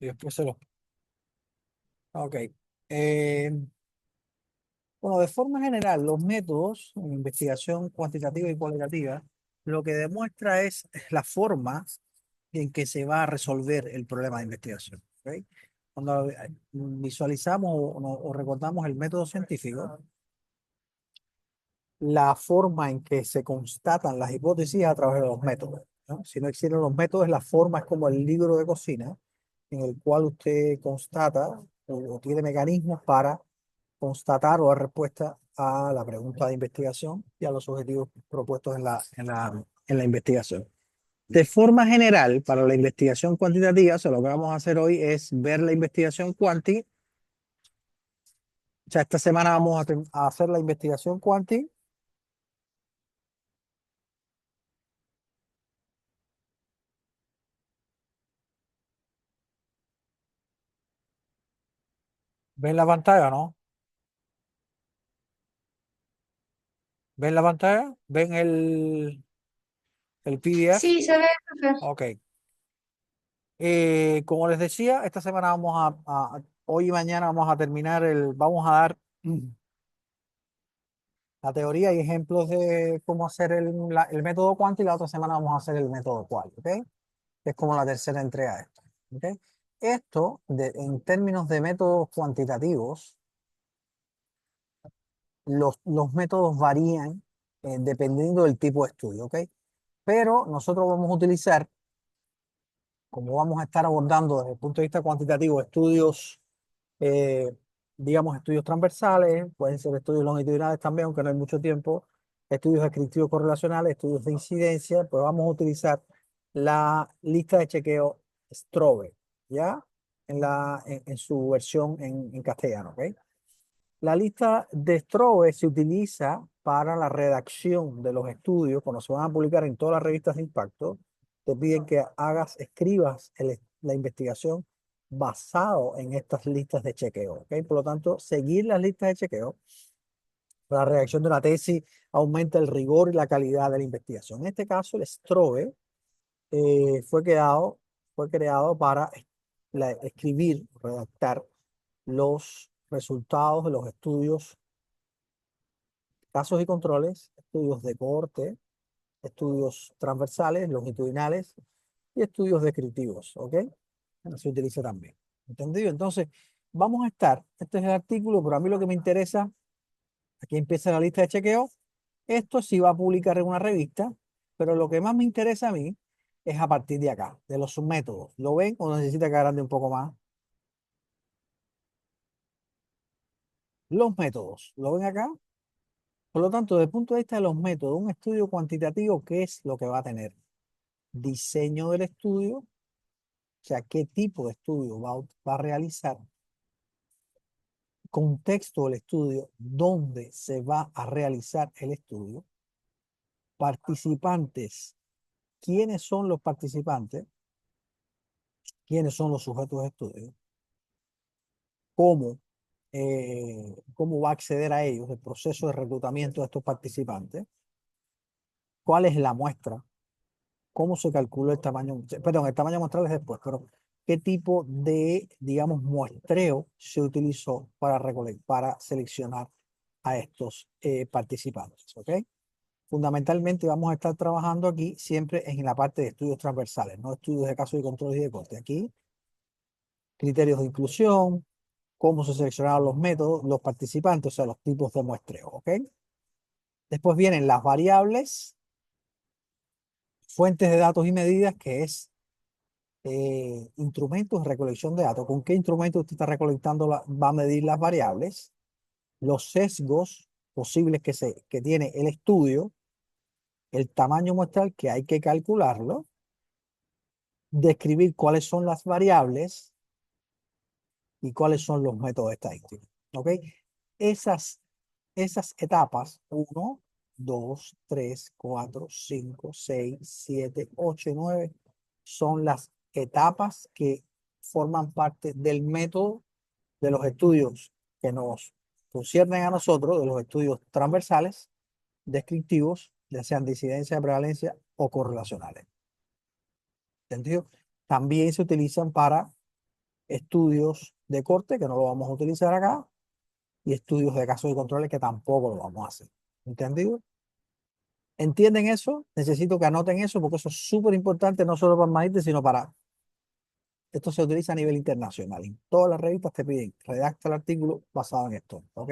Y después se los... Ok. Eh, bueno, de forma general, los métodos en investigación cuantitativa y cualitativa lo que demuestra es la forma en que se va a resolver el problema de investigación. ¿Ok? Cuando visualizamos o recordamos el método científico, la forma en que se constatan las hipótesis a través de los métodos, ¿no? Si no existen los métodos, la forma es como el libro de cocina, en el cual usted constata o tiene mecanismos para constatar o dar respuesta a la pregunta de investigación y a los objetivos propuestos en la investigación. De forma general, para la investigación cuantitativa, lo que vamos a hacer hoy es ver la investigación cuanti. O sea, esta semana vamos a hacer la investigación cuanti. ¿Ven la pantalla, no? ¿Ven la pantalla? ¿Ven el PDF? Sí, se ve, profe. Ok. Como les decía, esta semana hoy y mañana vamos a terminar vamos a dar la teoría y ejemplos de cómo hacer el método cuanto y la otra semana vamos a hacer el método cual, ¿ok? Es como la tercera entrega de esto, ¿ok? Esto, en términos de métodos cuantitativos, los métodos varían dependiendo del tipo de estudio, ¿ok? Pero nosotros vamos a utilizar, como vamos a estar abordando desde el punto de vista cuantitativo, estudios, eh, digamos, estudios transversales, pueden ser estudios longitudinales también, aunque no hay mucho tiempo, estudios descriptivos correlacionales, estudios de incidencia, pues vamos a utilizar la lista de chequeo Strobe, ¿ya? En su versión en castellano, ¿ok? La lista de Strobe se utiliza para la redacción de los estudios, cuando se van a publicar en todas las revistas de impacto, te piden que escribas la investigación basado en estas listas de chequeo, ¿ok? Por lo tanto, seguir las listas de chequeo para la redacción de una tesis aumenta el rigor y la calidad de la investigación. En este caso, el Strobe fue creado para escribir, redactar los resultados de los estudios, casos y controles, estudios de cohorte, estudios transversales, longitudinales y estudios descriptivos, ¿ok? Se utiliza también. ¿Entendido? Entonces, vamos a este es el artículo, pero a mí lo que me interesa, aquí empieza la lista de chequeo, esto sí va a publicar en una revista, pero lo que más me interesa a mí es a partir de acá, de los submétodos. ¿Lo ven o necesita que agrande un poco más? Los métodos, ¿lo ven acá? Por lo tanto, desde el punto de vista de los métodos, un estudio cuantitativo, ¿qué es lo que va a tener? Diseño del estudio, o sea, qué tipo de estudio va a realizar, contexto del estudio, dónde se va a realizar el estudio, participantes, quiénes son los participantes, quiénes son los sujetos de estudio, cómo, cómo va a acceder a ellos, el proceso de reclutamiento de estos participantes, cuál es la muestra, cómo se calcula el tamaño, perdón, el tamaño muestral es después, pero qué tipo de, digamos, muestreo se utilizó para seleccionar a estos participantes, ¿ok? Fundamentalmente vamos a estar trabajando aquí siempre en la parte de estudios transversales, no estudios de casos y controles y de corte. Aquí, criterios de inclusión, cómo se seleccionaron los métodos, los participantes, o sea, los tipos de muestreo, ¿ok? Después vienen las variables, fuentes de datos y medidas, que es instrumentos de recolección de datos. ¿Con qué instrumento usted está recolectando, va a medir las variables? Los sesgos posibles que tiene el estudio, el tamaño muestral que hay que calcularlo, describir cuáles son las variables y cuáles son los métodos estadísticos. ¿Ok? Esas, esas etapas, 1, 2, 3, 4, 5, 6, 7, 8 y 9, son las etapas que forman parte del método de los estudios que nos conciernen a nosotros, de los estudios transversales, descriptivos, ya sean de incidencia, de prevalencia o correlacionales. ¿Entendido? También se utilizan para estudios de corte, que no lo vamos a utilizar acá, y estudios de casos y controles, que tampoco lo vamos a hacer. ¿Entendido? ¿Entienden eso? Necesito que anoten eso porque eso es súper importante, no solo para Magiste, sino para... Esto se utiliza a nivel internacional. En todas las revistas te piden, redacta el artículo basado en esto, ¿ok?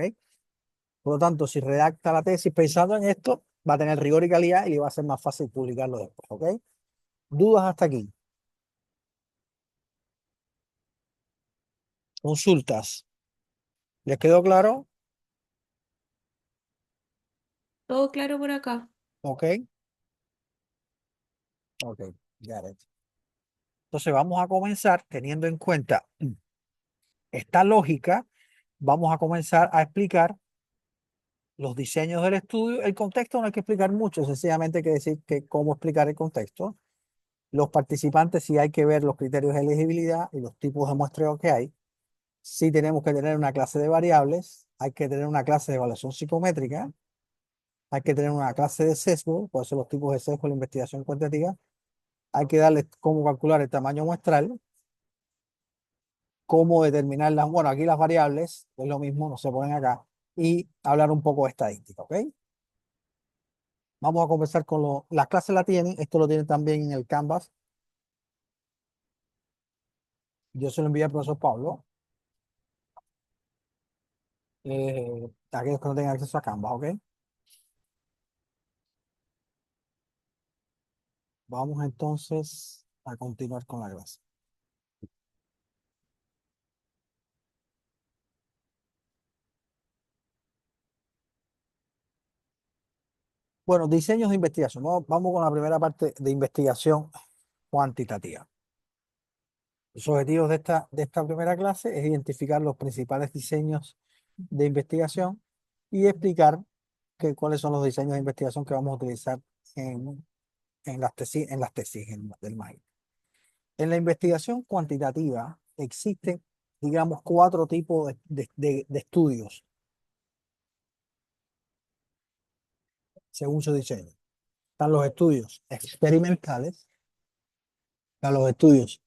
Por lo tanto, si redacta la tesis pensando en esto, va a tener rigor y calidad y le va a ser más fácil publicarlo después, ¿ok? ¿Dudas hasta aquí? ¿Consultas? ¿Les quedó claro? Todo claro por acá. ¿Ok? Ok, got it. Entonces vamos a comenzar teniendo en cuenta esta lógica. Vamos a comenzar a explicar los diseños del estudio. El contexto no hay que explicar mucho, sencillamente hay que decir que cómo explicar el contexto. Los participantes, sí hay que ver los criterios de elegibilidad y los tipos de muestreo que hay. Sí tenemos que tener una clase de variables, hay que tener una clase de evaluación psicométrica, hay que tener una clase de sesgo, por eso los tipos de sesgo de la investigación cuantitativa. Hay que darle cómo calcular el tamaño muestral, cómo determinar las, bueno, aquí las variables, es lo mismo, no se ponen acá, y hablar un poco de estadística, ¿ok? Vamos a comenzar con las clases la tienen, esto lo tienen también en el Canvas. Yo se lo envié al profesor Pablo, aquellos que no tengan acceso a Canvas, ¿ok? Vamos entonces a continuar con la clase. Bueno, diseños de investigación. Vamos con la primera parte de investigación cuantitativa. Los objetivos de esta primera clase es identificar los principales diseños de investigación y explicar cuáles son los diseños de investigación que vamos a utilizar en las tesis del MAI. En la investigación cuantitativa existen, digamos, cuatro tipos de estudios según su diseño. Están los estudios experimentales, están los estudios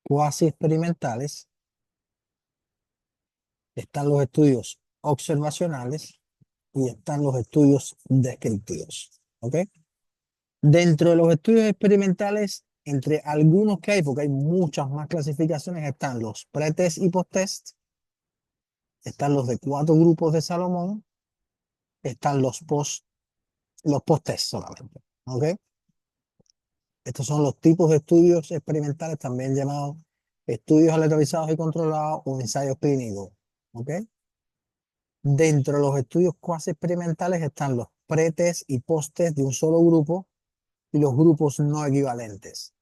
cuasi experimentales, están los estudios observacionales y están los estudios descriptivos. ¿Ok? Dentro de los estudios experimentales, entre algunos que hay, porque hay muchas más clasificaciones, están los pretest y posttest, están los de cuatro grupos de Salomón, están los posttest solamente. ¿Ok? Estos son los tipos de estudios experimentales, también llamados estudios aleatorizados y controlados o ensayos clínicos. ¿Ok? Dentro de los estudios cuasi experimentales están los pretest y posttest de un solo grupo y los grupos no equivalentes.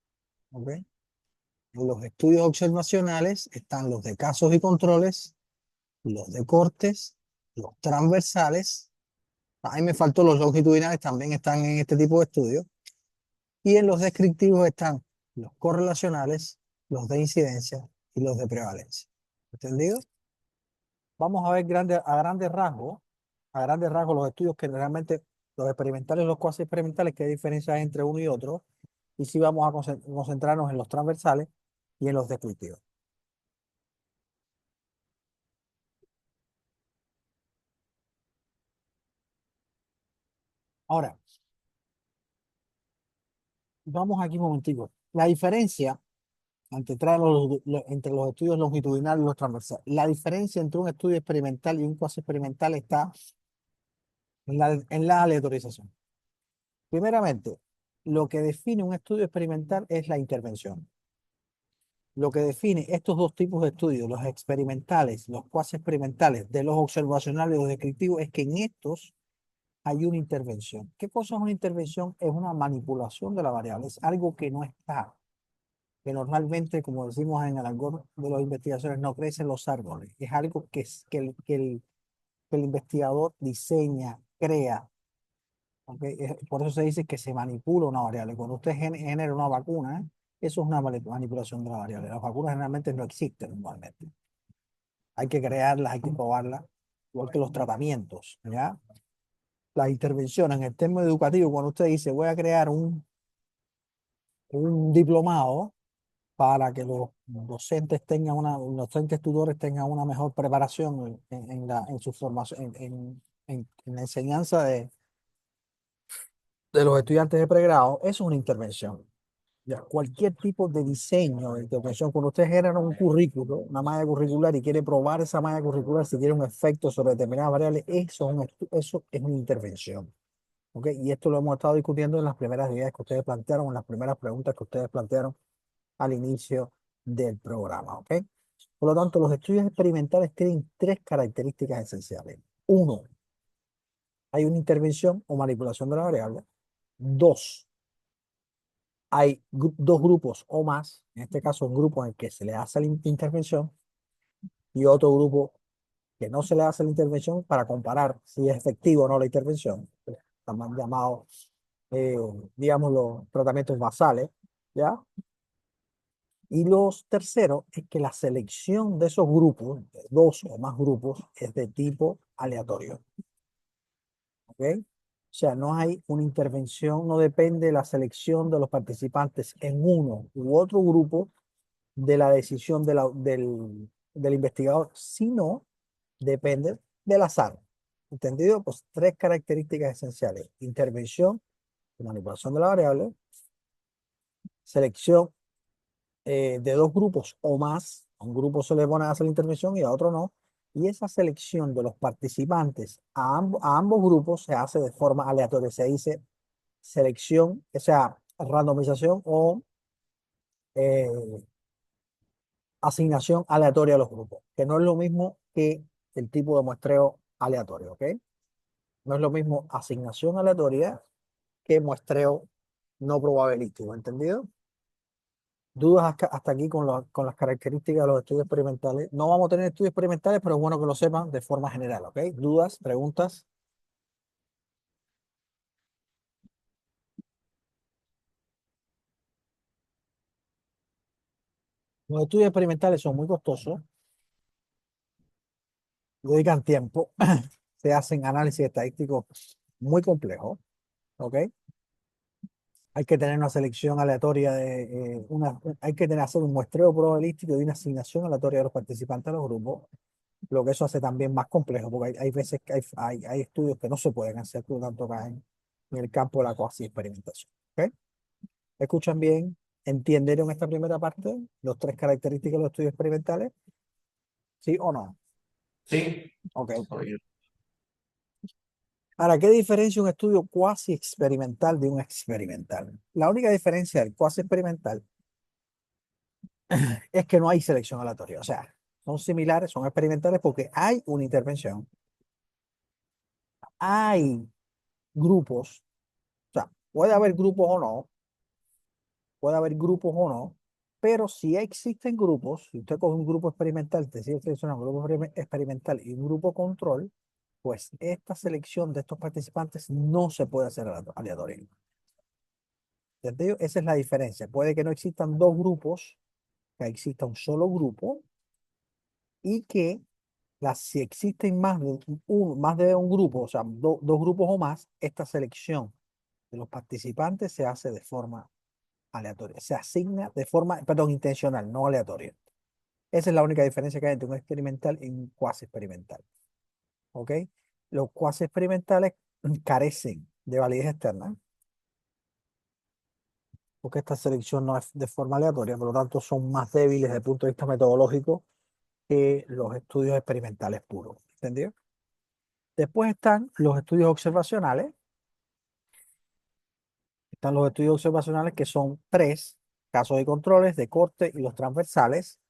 ¿Ok? En los estudios observacionales están los de casos y controles, los de cortes, los transversales. Ahí me faltó los longitudinales, también están en este tipo de estudios. Y en los descriptivos están los correlacionales, los de incidencia y los de prevalencia. ¿Entendido? Vamos a ver a grandes rasgos los estudios que realmente, los experimentales y los cuasi experimentales, qué diferencia hay entre uno y otro. Y sí vamos a concentrarnos en los transversales y en los descriptivos. Ahora, vamos aquí un momentico. La diferencia entre los estudios longitudinales y los transversales. La diferencia entre un estudio experimental y un cuasi experimental está en la aleatorización. Primeramente, lo que define un estudio experimental es la intervención. Lo que define estos dos tipos de estudios, los experimentales, los cuasi experimentales, de los observacionales y los descriptivos, es que en estos hay una intervención. ¿Qué cosa es una intervención? Es una manipulación de la variable, es algo que no está, que normalmente, como decimos en el argot de las investigaciones, no crecen los árboles. Es algo que el investigador diseña, crea. ¿Ok? Por eso se dice que se manipula una variable. Cuando usted genera una vacuna, eso es una manipulación de la variable. Las vacunas generalmente no existen normalmente. Hay que crearlas, hay que probarlas, igual que los tratamientos, ¿ya? Las intervenciones en el tema educativo, cuando usted dice voy a crear un diplomado, para que los docentes tengan los docentes tutores tengan una mejor preparación en su formación, en la enseñanza de los estudiantes de pregrado. Eso es una intervención. Ya, cualquier tipo de diseño de intervención, cuando ustedes generan un currículo, una malla curricular y quiere probar esa malla curricular si tiene un efecto sobre determinadas variables, eso es una intervención. ¿Ok? Y esto lo hemos estado discutiendo en las primeras ideas que ustedes plantearon, en las primeras preguntas que ustedes plantearon al inicio del programa. ¿Ok? Por lo tanto, los estudios experimentales tienen tres características esenciales. Uno, hay una intervención o manipulación de la variable. Dos, hay dos grupos o más, en este caso un grupo en el que se le hace la intervención y otro grupo que no se le hace la intervención para comparar si es efectivo o no la intervención. Están llamados, eh, digamos, los tratamientos basales, ¿ya? Y los terceros es que la selección de esos grupos, de dos o más grupos, es de tipo aleatorio. ¿Ok? O sea, no hay una intervención, no depende de la selección de los participantes en uno u otro grupo de la decisión del investigador, sino depende del azar. ¿Entendido? Pues tres características esenciales: intervención, manipulación de la variable, selección de dos grupos o más. A un grupo se le pone a hacer la intervención y a otro no. Y esa selección de los participantes a ambos grupos se hace de forma aleatoria. Se dice selección, o sea, randomización o eh, asignación aleatoria a los grupos, que no es lo mismo que el tipo de muestreo aleatorio, ¿ok? No es lo mismo asignación aleatoria que muestreo no probabilístico, ¿entendido? Dudas hasta aquí con las características de los estudios experimentales. No vamos a tener estudios experimentales, pero es bueno que lo sepan de forma general, ¿ok? Dudas, preguntas. Los estudios experimentales son muy costosos, dedican tiempo, se hacen análisis estadísticos muy complejos, ¿ok? Hay que tener una selección aleatoria hay que hacer un muestreo probabilístico y una asignación aleatoria de los participantes a los grupos, lo que eso hace también más complejo, porque hay veces que hay estudios que no se pueden hacer, por lo tanto caen en el campo de la cuasi experimentación. ¿Ok? ¿Escuchan bien? ¿Entendieron esta primera parte? Los tres características de los estudios experimentales, ¿sí o no? Sí, Ok. oye, Ahora, ¿qué diferencia un estudio cuasi experimental de un experimental? La única diferencia del cuasi experimental es que no hay selección aleatoria. O sea, son similares, son experimentales porque hay una intervención, hay grupos, o sea, puede haber grupos o no, puede haber grupos o no, pero si existen grupos, si usted coge un grupo experimental, decide seleccionar un grupo experimental y un grupo control, pues esta selección de estos participantes no se puede hacer aleatoria. ¿Entendido? Esa es la diferencia. Puede que no existan dos grupos, que exista un solo grupo y que si existen más de un grupo, o sea, dos grupos o más, esta selección de los participantes se hace de forma aleatoria. Se asigna de forma, perdón, intencional, no aleatoria. Esa es la única diferencia que hay entre un experimental y un cuasi experimental. ¿Ok? Los cuasi experimentales carecen de validez externa, porque esta selección no es de forma aleatoria, por lo tanto son más débiles desde el punto de vista metodológico que los estudios experimentales puros. ¿Entendido? Después están los estudios observacionales. Están los estudios observacionales que son tres: casos de controles, de corte y los transversales.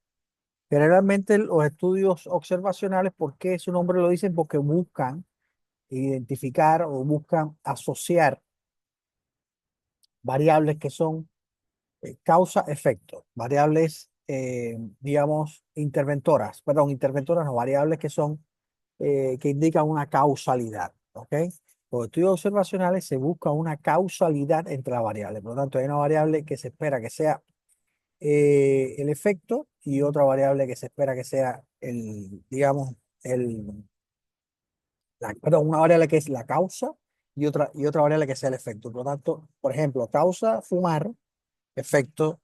Generalmente los estudios observacionales, ¿por qué su nombre lo dicen? Porque buscan identificar o buscan asociar variables que son causa-efecto, variables, digamos, interventoras, no, variables que son, que indican una causalidad, ¿ok? Los estudios observacionales se busca una causalidad entre las variables, por lo tanto hay una variable que se espera que sea el efecto y otra variable que se espera que sea digamos, perdón, una variable que es la causa y otra variable que sea el efecto. Por lo tanto, por ejemplo, causa fumar, efecto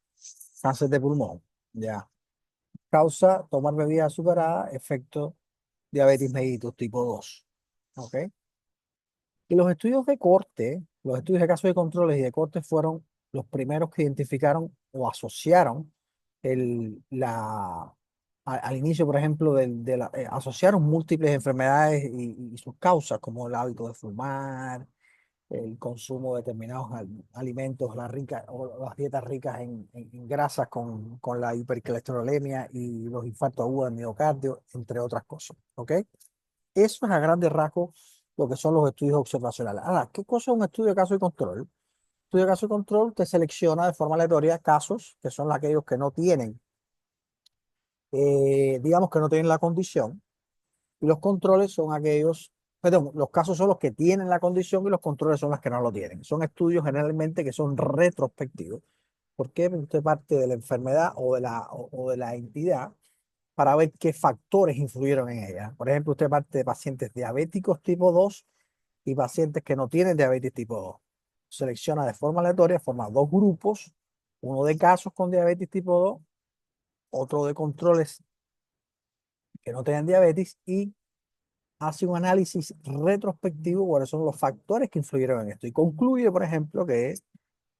cáncer de pulmón. Ya. Causa tomar bebidas azucaradas, efecto diabetes mellitus tipo 2. ¿Ok? Y los estudios de corte, los estudios de casos de controles y de corte fueron los primeros que identificaron o asociaron al inicio, por ejemplo, asociaron múltiples enfermedades y sus causas, como el hábito de fumar, el consumo de determinados alimentos, o las dietas ricas en grasas con la hipercolesterolemia y los infartos agudos del miocardio, entre otras cosas. ¿Ok? Eso es a grandes rasgos lo que son los estudios observacionales. Ahora, ¿qué cosa es un estudio de caso y control? Estudio de caso y control te selecciona de forma aleatoria casos que son aquellos que no tienen, digamos que no tienen la condición, y los controles son aquellos, perdón, los casos son los que tienen la condición y los controles son los que no lo tienen. Son estudios generalmente que son retrospectivos. ¿Por qué? Porque usted parte de la enfermedad o de la entidad para ver qué factores influyeron en ella. Por ejemplo, usted parte de pacientes diabéticos tipo 2 y pacientes que no tienen diabetes tipo 2. Selecciona de forma aleatoria, forma dos grupos, uno de casos con diabetes tipo 2, otro de controles que no tengan diabetes y hace un análisis retrospectivo cuáles son los factores que influyeron en esto. Y concluye, por ejemplo, que el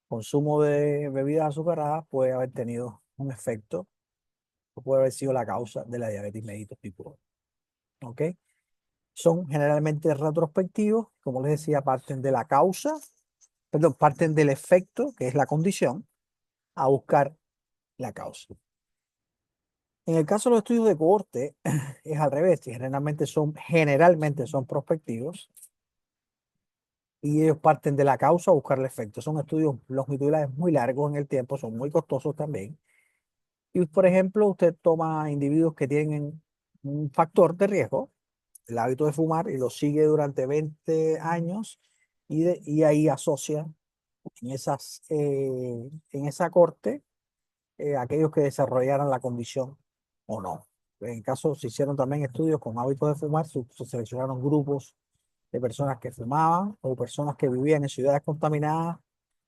consumo de bebidas azucaradas puede haber tenido un efecto o puede haber sido la causa de la diabetes mellitus tipo 2. ¿Ok? Son generalmente retrospectivos, como les decía, parten de la causa, perdón, parten del efecto, que es la condición, a buscar la causa. En el caso de los estudios de cohorte, es al revés, y generalmente son prospectivos y ellos parten de la causa a buscar el efecto. Son estudios longitudinales muy largos en el tiempo, son muy costosos también. Y, por ejemplo, usted toma individuos que tienen un factor de riesgo, el hábito de fumar, y lo sigue durante 20 años y ahí asocia en esa corte aquellos que desarrollaran la condición o no. En caso, se hicieron también estudios con hábitos de fumar, se seleccionaron grupos de personas que fumaban o personas que vivían en ciudades contaminadas.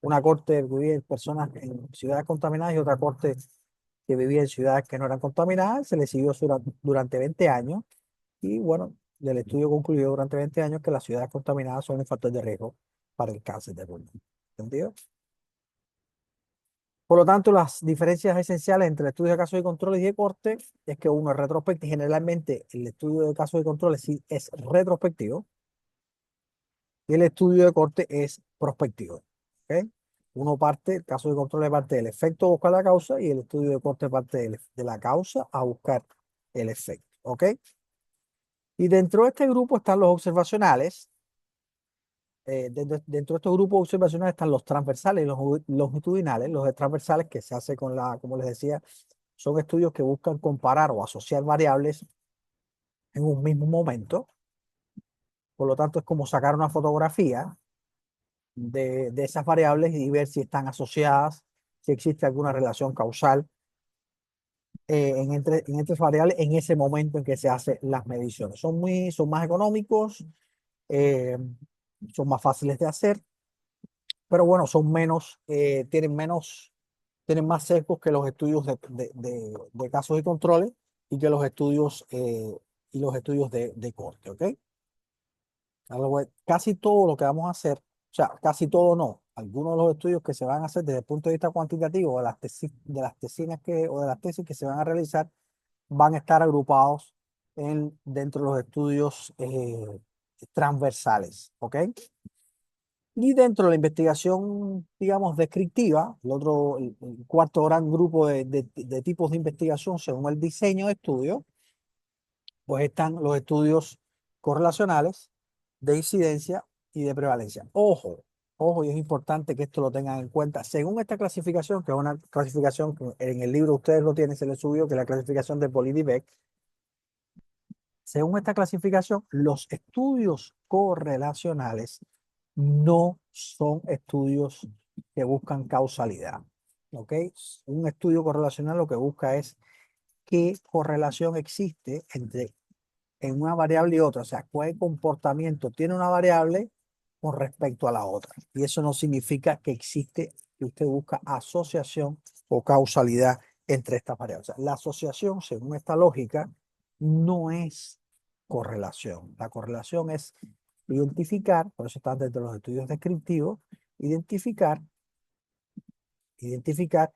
Una corte vivía en personas en ciudades contaminadas y otra corte que vivía en ciudades que no eran contaminadas. Se le siguió durante 20 años y bueno, el estudio concluyó durante 20 años que las ciudades contaminadas son un factor de riesgo para el cáncer de pulmón. ¿Entendido? Por lo tanto, las diferencias esenciales entre el estudio de casos y controles y de corte es que uno es retrospectivo. Generalmente, el estudio de casos y controles sí es retrospectivo y el estudio de corte es prospectivo. ¿Ok? El caso de control parte del efecto a buscar la causa y el estudio de corte parte de la causa a buscar el efecto. ¿Ok? Y dentro de este grupo están los observacionales. Dentro de estos grupos observacionales están los transversales y los longitudinales. Los transversales que se hace como les decía, son estudios que buscan comparar o asociar variables en un mismo momento. Por lo tanto, es como sacar una fotografía de esas variables y ver si están asociadas, si existe alguna relación causal en entre variables en ese momento en que se hacen las mediciones. Son más económicos, eh, son más fáciles de hacer, pero bueno, tienen más sesgos que los estudios de casos y controles y que los estudios de corte, ¿ok? Casi todo lo que vamos a hacer, o sea, casi todo no, algunos de los estudios que se van a hacer desde el punto de vista cuantitativo o de las tesis que se van a realizar van a estar agrupados dentro de los estudios transversales, ¿ok? Y dentro de la investigación, digamos, descriptiva, el cuarto gran grupo de tipos de investigación según el diseño de estudio, pues están los estudios correlacionales de incidencia y de prevalencia. Ojo, ojo, y es importante que esto lo tengan en cuenta. Según esta clasificación, que es una clasificación que en el libro ustedes lo tienen, se les subió, que es la clasificación de Bolin-Beck. Según esta clasificación, los estudios correlacionales no son estudios que buscan causalidad. ¿Ok? Un estudio correlacional lo que busca es qué correlación existe en una variable y otra, o sea, cuál comportamiento tiene una variable con respecto a la otra. Y eso no significa que existe y usted busca asociación o causalidad entre estas variables. O sea, la asociación, según esta lógica, no es correlación. La correlación es identificar, por eso está dentro de los estudios descriptivos, identificar, identificar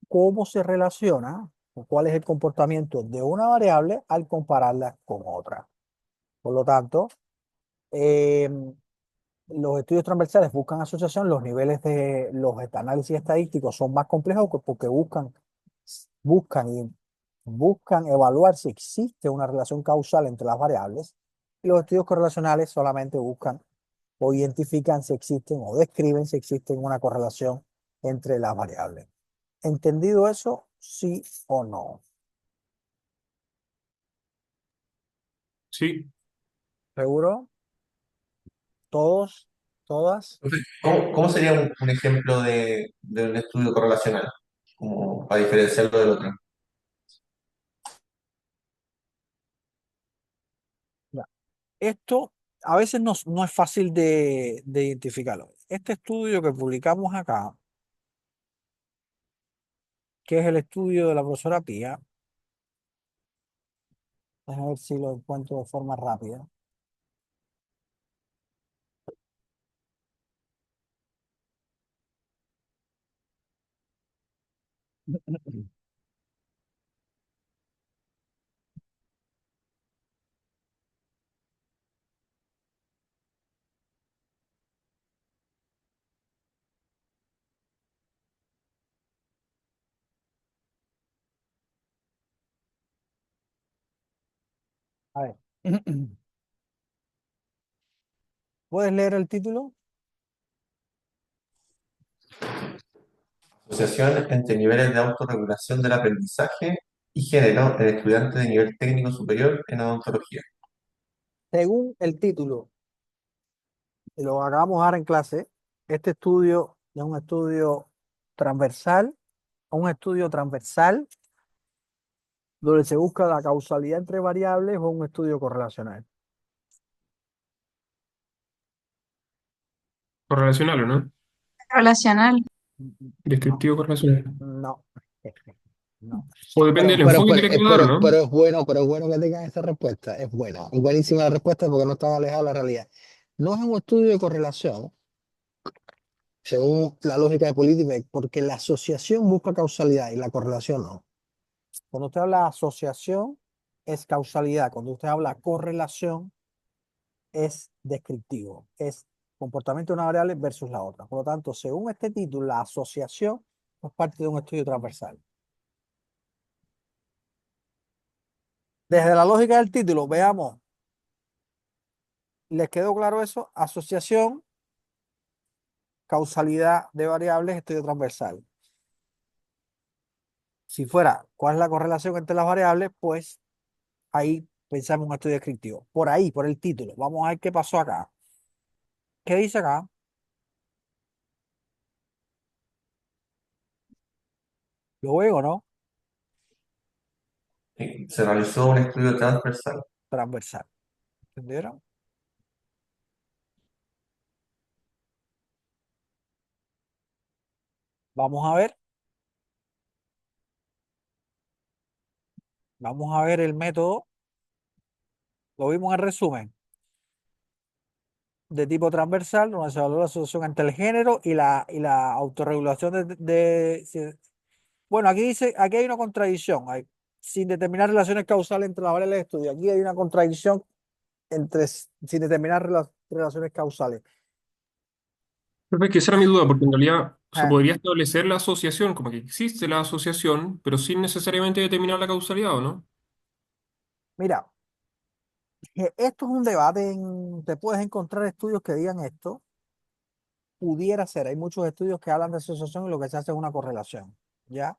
cómo se relaciona o cuál es el comportamiento de una variable al compararla con otra. Por lo tanto, eh, los estudios transversales buscan asociación, los niveles de los análisis estadísticos son más complejos porque buscan, y buscan evaluar si existe una relación causal entre las variables, y los estudios correlacionales solamente buscan o identifican si existen o describen si existen una correlación entre las variables. ¿Entendido eso? Sí o no. Sí. ¿Seguro? ¿Todos? ¿Todas? Entonces, ¿cómo sería un ejemplo de un estudio correlacional? Como para diferenciarlo del otro. Ya. Esto a veces no es fácil de identificarlo. Este estudio que publicamos acá, que es el estudio de la profesora Pía, déjame ver si lo encuentro de forma rápida. A ver. ¿Puedes leer el título? Asociación entre niveles de autorregulación del aprendizaje y género en estudiantes de nivel técnico superior en odontología. Según el título, y lo acabamos de dar en clase, este estudio es un estudio transversal donde se busca la causalidad entre variables o un estudio correlacional. Correlacional, ¿o no? Relacional. No, Descriptivo correlacional. no, no. O depende del enfoque que le quiera dar, ¿o no? Pero es bueno que tengan esa respuesta. Es buena. Es buenísima la respuesta porque no está alejada de la realidad. No es un estudio de correlación, según la lógica de política, porque la asociación busca causalidad y la correlación no. Cuando usted habla de asociación, es causalidad. Cuando usted habla correlación, es descriptivo. Es comportamiento de una variable versus la otra. Por lo tanto, según este título, la asociación es parte de un estudio transversal. Desde la lógica del título, veamos, ¿les quedó claro eso? Asociación, causalidad de variables, estudio transversal. Si fuera, ¿cuál es la correlación entre las variables? Pues ahí pensamos en un estudio descriptivo. Por ahí, por el título. Vamos a ver qué pasó acá. ¿Qué dice acá? Lo veo, ¿no? Se realizó un estudio transversal. Transversal. ¿Entendieron? Vamos a ver. Vamos a ver el método. Lo vimos en resumen. De tipo transversal, donde se evalúa la asociación entre el género y la autorregulación bueno, aquí dice, aquí hay una contradicción. Sin determinar relaciones causales entre las variables de estudio. Aquí hay una contradicción sin determinar relaciones causales. Pero es que esa era mi duda, porque en realidad se Ah, podría establecer la asociación, como que existe la asociación, pero sin necesariamente determinar la causalidad, ¿o no? mira, esto es un debate, te puedes encontrar estudios que digan esto, pudiera ser, hay muchos estudios que hablan de asociación y lo que se hace es una correlación, ¿ya?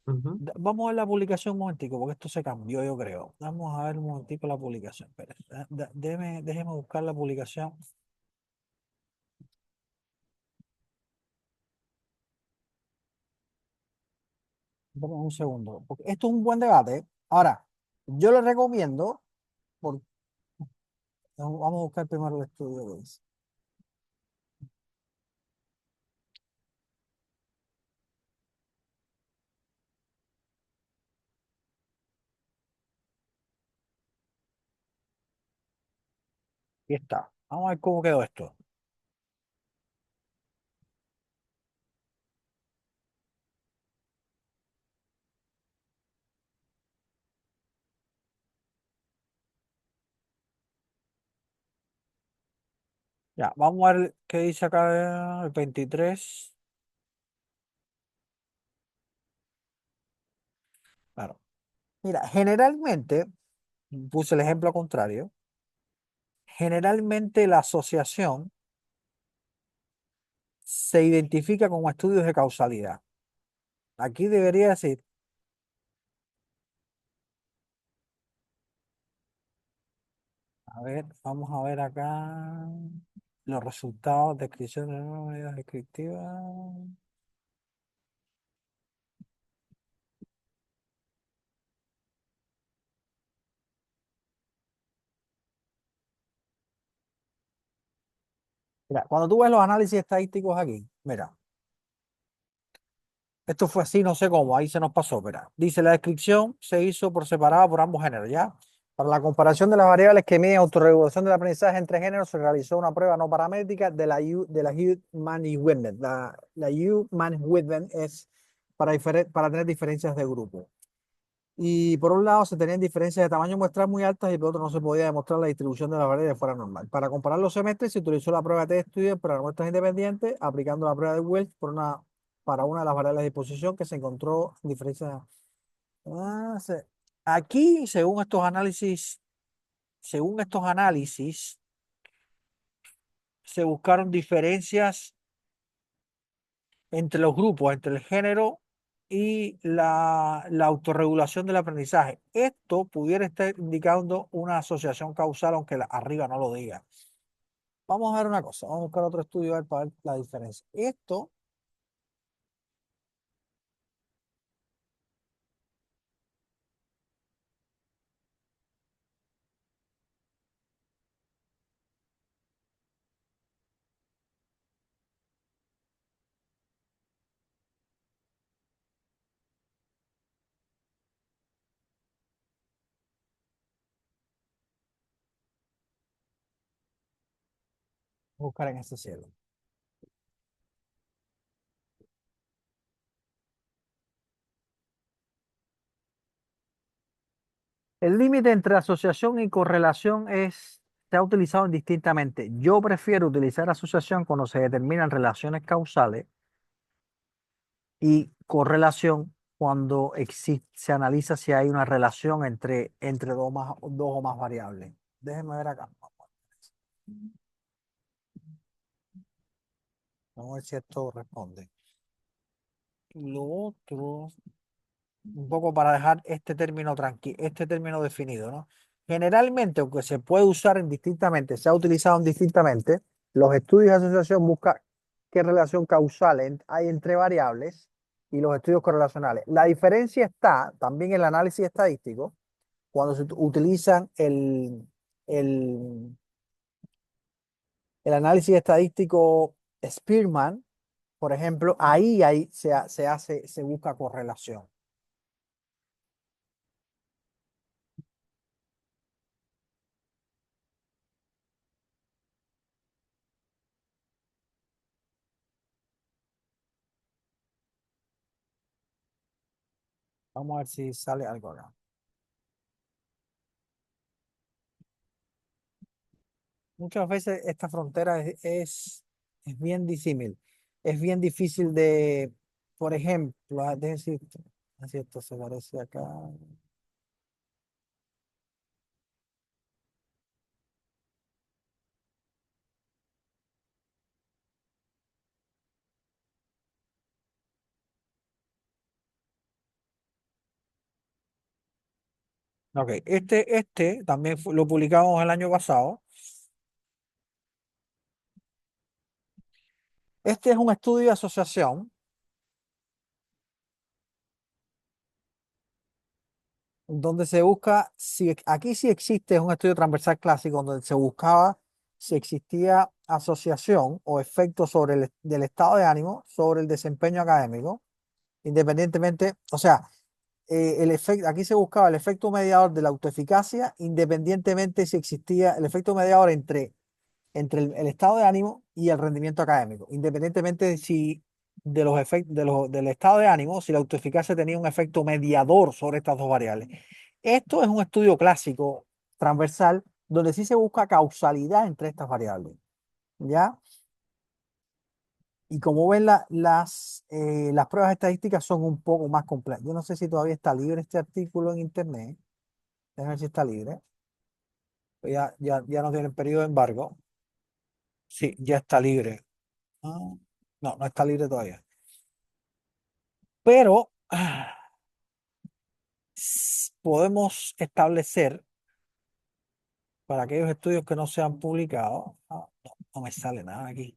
Ujú. Vamos a ver la publicación un momentico, porque esto se cambió, yo creo. Vamos a ver un momentico la publicación. Espera, déjeme buscar la publicación. Dame un segundo, porque esto es un buen debate. Ahora, yo le recomiendo, por, vamos a buscar primero el estudio. Aquí está. Vamos a ver cómo quedó esto. Ya, vamos a ver qué dice acá el 23. Claro. Mira, generalmente, puse el ejemplo contrario, generalmente la asociación se identifica como estudios de causalidad. Aquí debería decir, a ver, vamos a ver acá los resultados, descripción de nuevas medidas descriptivas. Mira, cuando tú ves los análisis estadísticos aquí, mira, esto fue así, no sé cómo, ahí se nos pasó, mira. Dice, la descripción se hizo por separado por ambos géneros, ¿ya? Para la comparación de las variables que miden autorregulación del aprendizaje entre géneros, se realizó una prueba no paramétrica de la Human-Huitman. La Human-Huitman es para tener diferencias de grupo. Y por un lado se tenían diferencias de tamaño muestral muy altas y por otro no se podía demostrar la distribución de las variables fuera normal. Para comparar los semestres se utilizó la prueba de estudio para muestras independientes, aplicando la prueba de Welch para una de las variables de disposición que se encontró diferencias. Ah, aquí, según estos análisis, se buscaron diferencias entre los grupos, entre el género y la autorregulación del aprendizaje. Esto pudiera estar indicando una asociación causal, aunque arriba no lo diga. Vamos a ver una cosa, vamos a buscar otro estudio a ver, para ver la diferencia. Esto, vamos a buscar en este cielo. El límite entre asociación y correlación se ha utilizado indistintamente. Yo prefiero utilizar asociación cuando se determinan relaciones causales y correlación cuando se analiza si hay una relación entre dos o más variables. Déjenme ver acá. Vamos a ver si esto responde. Lo otro, un poco para dejar este término tranquilo, este término definido, ¿no? Generalmente, aunque se puede usar indistintamente, se ha utilizado indistintamente, los estudios de asociación buscan qué relación causal hay entre variables y los estudios correlacionales. La diferencia está también en el análisis estadístico, cuando se utilizan el, el análisis estadístico Spearman, por ejemplo, ahí se busca correlación. Vamos a ver si sale algo acá. Muchas veces esta frontera es bien disímil. Es bien difícil por ejemplo, decir esto se parece acá. Ok, este también lo publicamos el año pasado. Este es un estudio de asociación donde se busca, si aquí sí existe, es un estudio transversal clásico donde se buscaba si existía asociación o efecto del estado de ánimo sobre el desempeño académico, independientemente, o sea, el efecto, aquí se buscaba el efecto mediador de la autoeficacia, independientemente si existía el efecto mediador entre el estado de ánimo y el rendimiento académico, independientemente de si de los efectos del estado de ánimo, si la autoeficacia tenía un efecto mediador sobre estas dos variables. Esto es un estudio clásico transversal donde sí se busca causalidad entre estas variables, ¿ya? Y como ven, las pruebas estadísticas son un poco más complejas. Yo no sé si todavía está libre este artículo en internet. Déjame ver si está libre. Ya no tiene periodo de embargo. Sí, ya está libre. Ah, no, no está libre todavía. Pero podemos establecer para aquellos estudios que no se han publicado. No me sale nada aquí.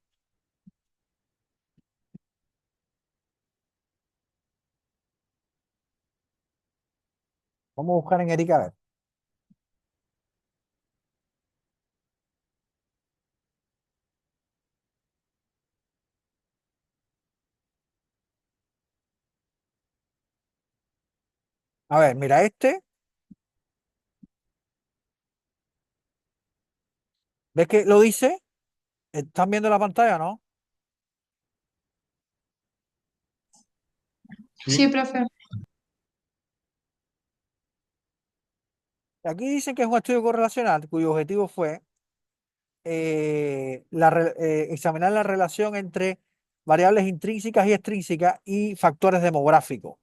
Vamos a buscar en Erika a ver. A ver, mira este. ¿Ves que lo dice? ¿Están viendo la pantalla, no? Sí, profe. Aquí dicen que es un estudio correlacional cuyo objetivo fue examinar la relación entre variables intrínsecas y extrínsecas y factores demográficos.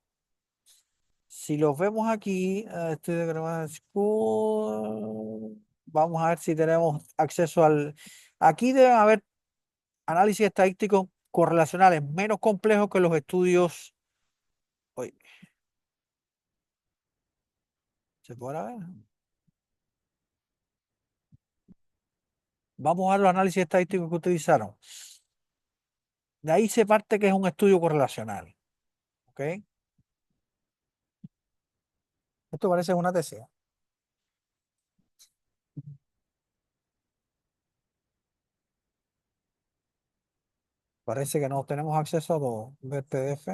Si los vemos aquí, estudio de Grammar School, vamos a ver si tenemos acceso al... Aquí deben haber análisis estadísticos correlacionales menos complejos que los estudios... Oye, ¿se podrá ver? Vamos a ver los análisis estadísticos que utilizaron. De ahí se parte que es un estudio correlacional. ¿Ok? Esto parece una tesis. Parece que no tenemos acceso a todo. Ver PDF.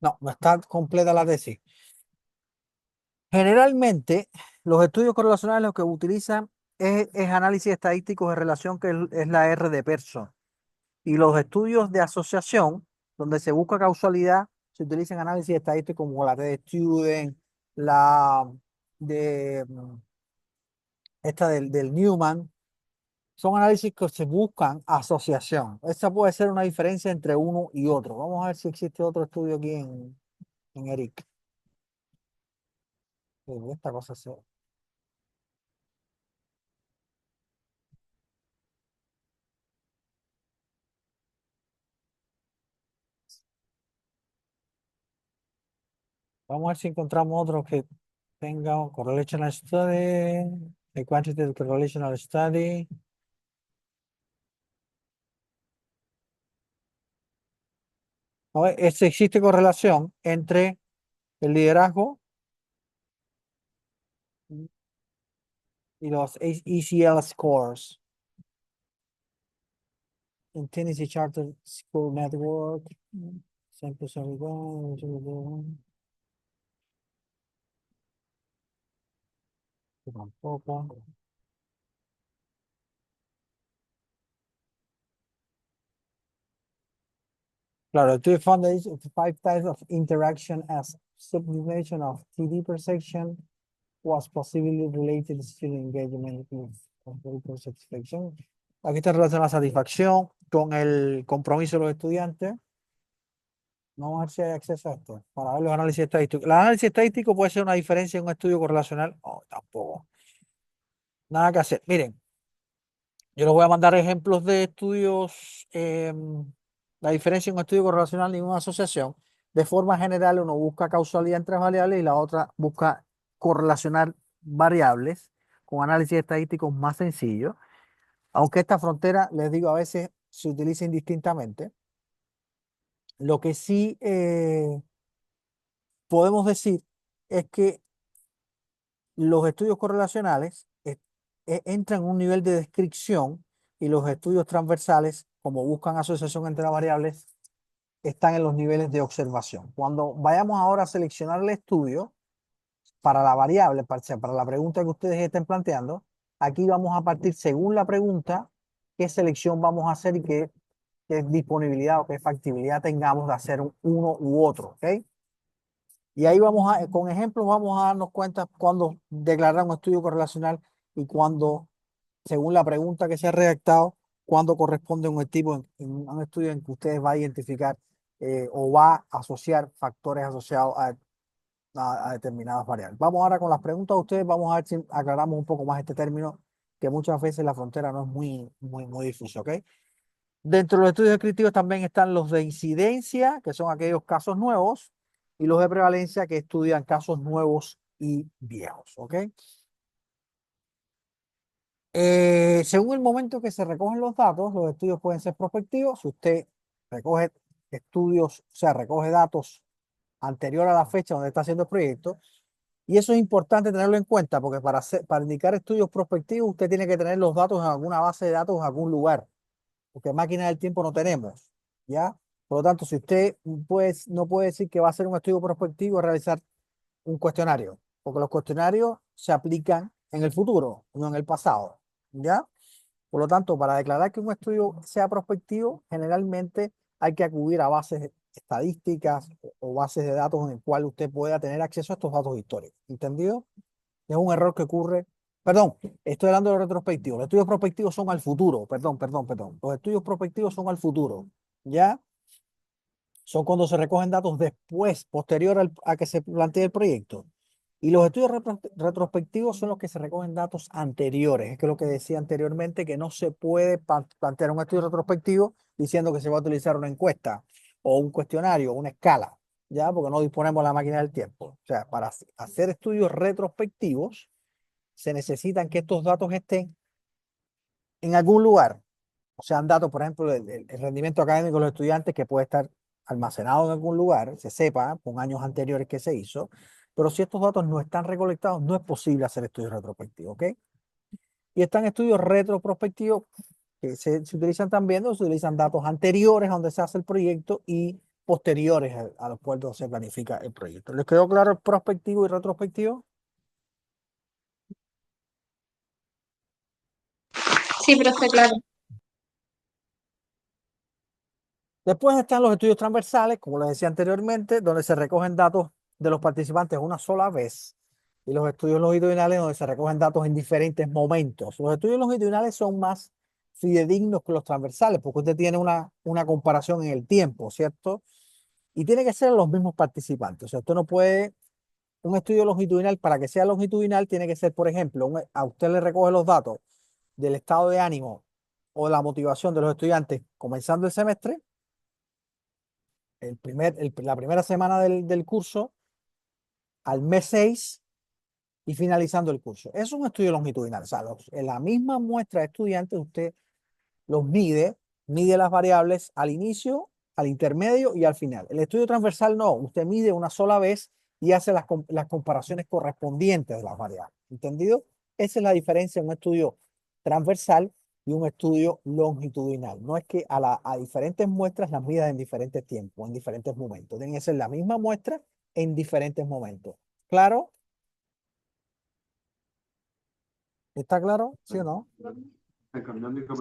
No, no está completa la tesis. Generalmente, los estudios correlacionales lo que utilizan es análisis estadísticos de relación, que es la R de Pearson. Y los estudios de asociación, donde se busca causalidad, se utilizan análisis estadísticos como la de Student, la de esta del Newman. Son análisis que se buscan asociación. Esa puede ser una diferencia entre uno y otro. Vamos a ver si existe otro estudio aquí en ERIC. Esta cosa se... Vamos a ver si encontramos otro que tenga un correlational study, a quantitative correlational study. A ver, existe correlación entre el liderazgo y los ECL scores en Tennessee Charter School Network. Sample size, tampoco. Claro, to found the 5 types of interaction as sublimation of TD perception was possibly related to student engagement with computer satisfaction. Aquí está relacionada la satisfacción con el compromiso de los estudiantes. Vamos a ver si hay acceso a esto para ver los análisis estadísticos. El análisis estadístico puede ser una diferencia en un estudio correlacional. No, tampoco. Nada que hacer. Miren, yo les voy a mandar ejemplos de estudios, la diferencia en un estudio correlacional y una asociación. de forma general uno busca causalidad entre variables y la otra busca correlacionar variables con análisis estadísticos más sencillos. Aunque esta frontera, les digo, a veces se utiliza indistintamente. Lo que sí podemos decir es que los estudios correlacionales entran en un nivel de descripción y los estudios transversales, como buscan asociación entre las variables, están en los niveles de observación. Cuando vayamos ahora a seleccionar el estudio para la variable, para la pregunta que ustedes estén planteando, aquí vamos a partir según la pregunta, qué selección vamos a hacer y qué disponibilidad o qué factibilidad tengamos de hacer uno u otro, ¿ok? Y ahí con ejemplos vamos a darnos cuenta cuando declarar un estudio correlacional y cuando, según la pregunta que se ha redactado, cuando corresponde un tipo en un estudio en que ustedes va a identificar o va a asociar factores asociados a determinadas variables. Vamos ahora con las preguntas de ustedes, vamos a ver si aclaramos un poco más este término, que muchas veces la frontera no es muy difusa, ¿ok? Dentro de los estudios descriptivos también están los de incidencia, que son aquellos casos nuevos, y los de prevalencia, que estudian casos nuevos y viejos, ¿ok? Según el momento que se recogen los datos, los estudios pueden ser prospectivos. Si usted recoge estudios, o sea, recoge datos anterior a la fecha donde está haciendo el proyecto, y eso es importante tenerlo en cuenta, porque para indicar estudios prospectivos, usted tiene que tener los datos en alguna base de datos en algún lugar, porque máquina del tiempo no tenemos, ¿ya? Por lo tanto, si usted no puede decir que va a hacer un estudio prospectivo, realizar un cuestionario, porque los cuestionarios se aplican en el futuro, no en el pasado, ¿ya? Por lo tanto, para declarar que un estudio sea prospectivo, generalmente hay que acudir a bases estadísticas o bases de datos en el cual usted pueda tener acceso a estos datos históricos, ¿entendido? Es un error que ocurre. Perdón, estoy hablando de retrospectivos. Los estudios prospectivos son al futuro. Perdón. Los estudios prospectivos son al futuro. ¿Ya? Son cuando se recogen datos después, posterior a que se plantee el proyecto. Y los estudios retrospectivos son los que se recogen datos anteriores. Es que lo que decía anteriormente, que no se puede plantear un estudio retrospectivo diciendo que se va a utilizar una encuesta o un cuestionario o una escala, ¿ya? Porque no disponemos de la máquina del tiempo. O sea, para hacer estudios retrospectivos, se necesitan que estos datos estén en algún lugar. O sea, datos, por ejemplo, el rendimiento académico de los estudiantes que puede estar almacenado en algún lugar, se sepa con años anteriores que se hizo, pero si estos datos no están recolectados, no es posible hacer estudios retrospectivos, ¿ok? Y están estudios retroprospectivos que se utilizan también, donde se utilizan datos anteriores a donde se hace el proyecto y posteriores a los cuales se planifica el proyecto. ¿Les quedó claro el prospectivo y retrospectivo? Sí, profe, claro. Después están los estudios transversales, como les decía anteriormente, donde se recogen datos de los participantes una sola vez. Y los estudios longitudinales, donde se recogen datos en diferentes momentos. Los estudios longitudinales son más fidedignos que los transversales, porque usted tiene una comparación en el tiempo, ¿cierto? Y tiene que ser los mismos participantes. O sea, usted no puede, un estudio longitudinal, para que sea longitudinal, tiene que ser, por ejemplo, a usted le recoge los datos del estado de ánimo o la motivación de los estudiantes comenzando el semestre, la primera semana del curso, al mes 6 y finalizando el curso. Es un estudio longitudinal. O sea, en la misma muestra de estudiantes, usted los mide las variables al inicio, al intermedio y al final. El estudio transversal no, usted mide una sola vez y hace las comparaciones correspondientes de las variables. ¿Entendido? Esa es la diferencia en un estudio transversal y un estudio longitudinal. No es que a diferentes muestras las midas en diferentes tiempos, en diferentes momentos. Tienen que ser la misma muestra en diferentes momentos. ¿Claro? ¿Está claro? ¿Sí o no?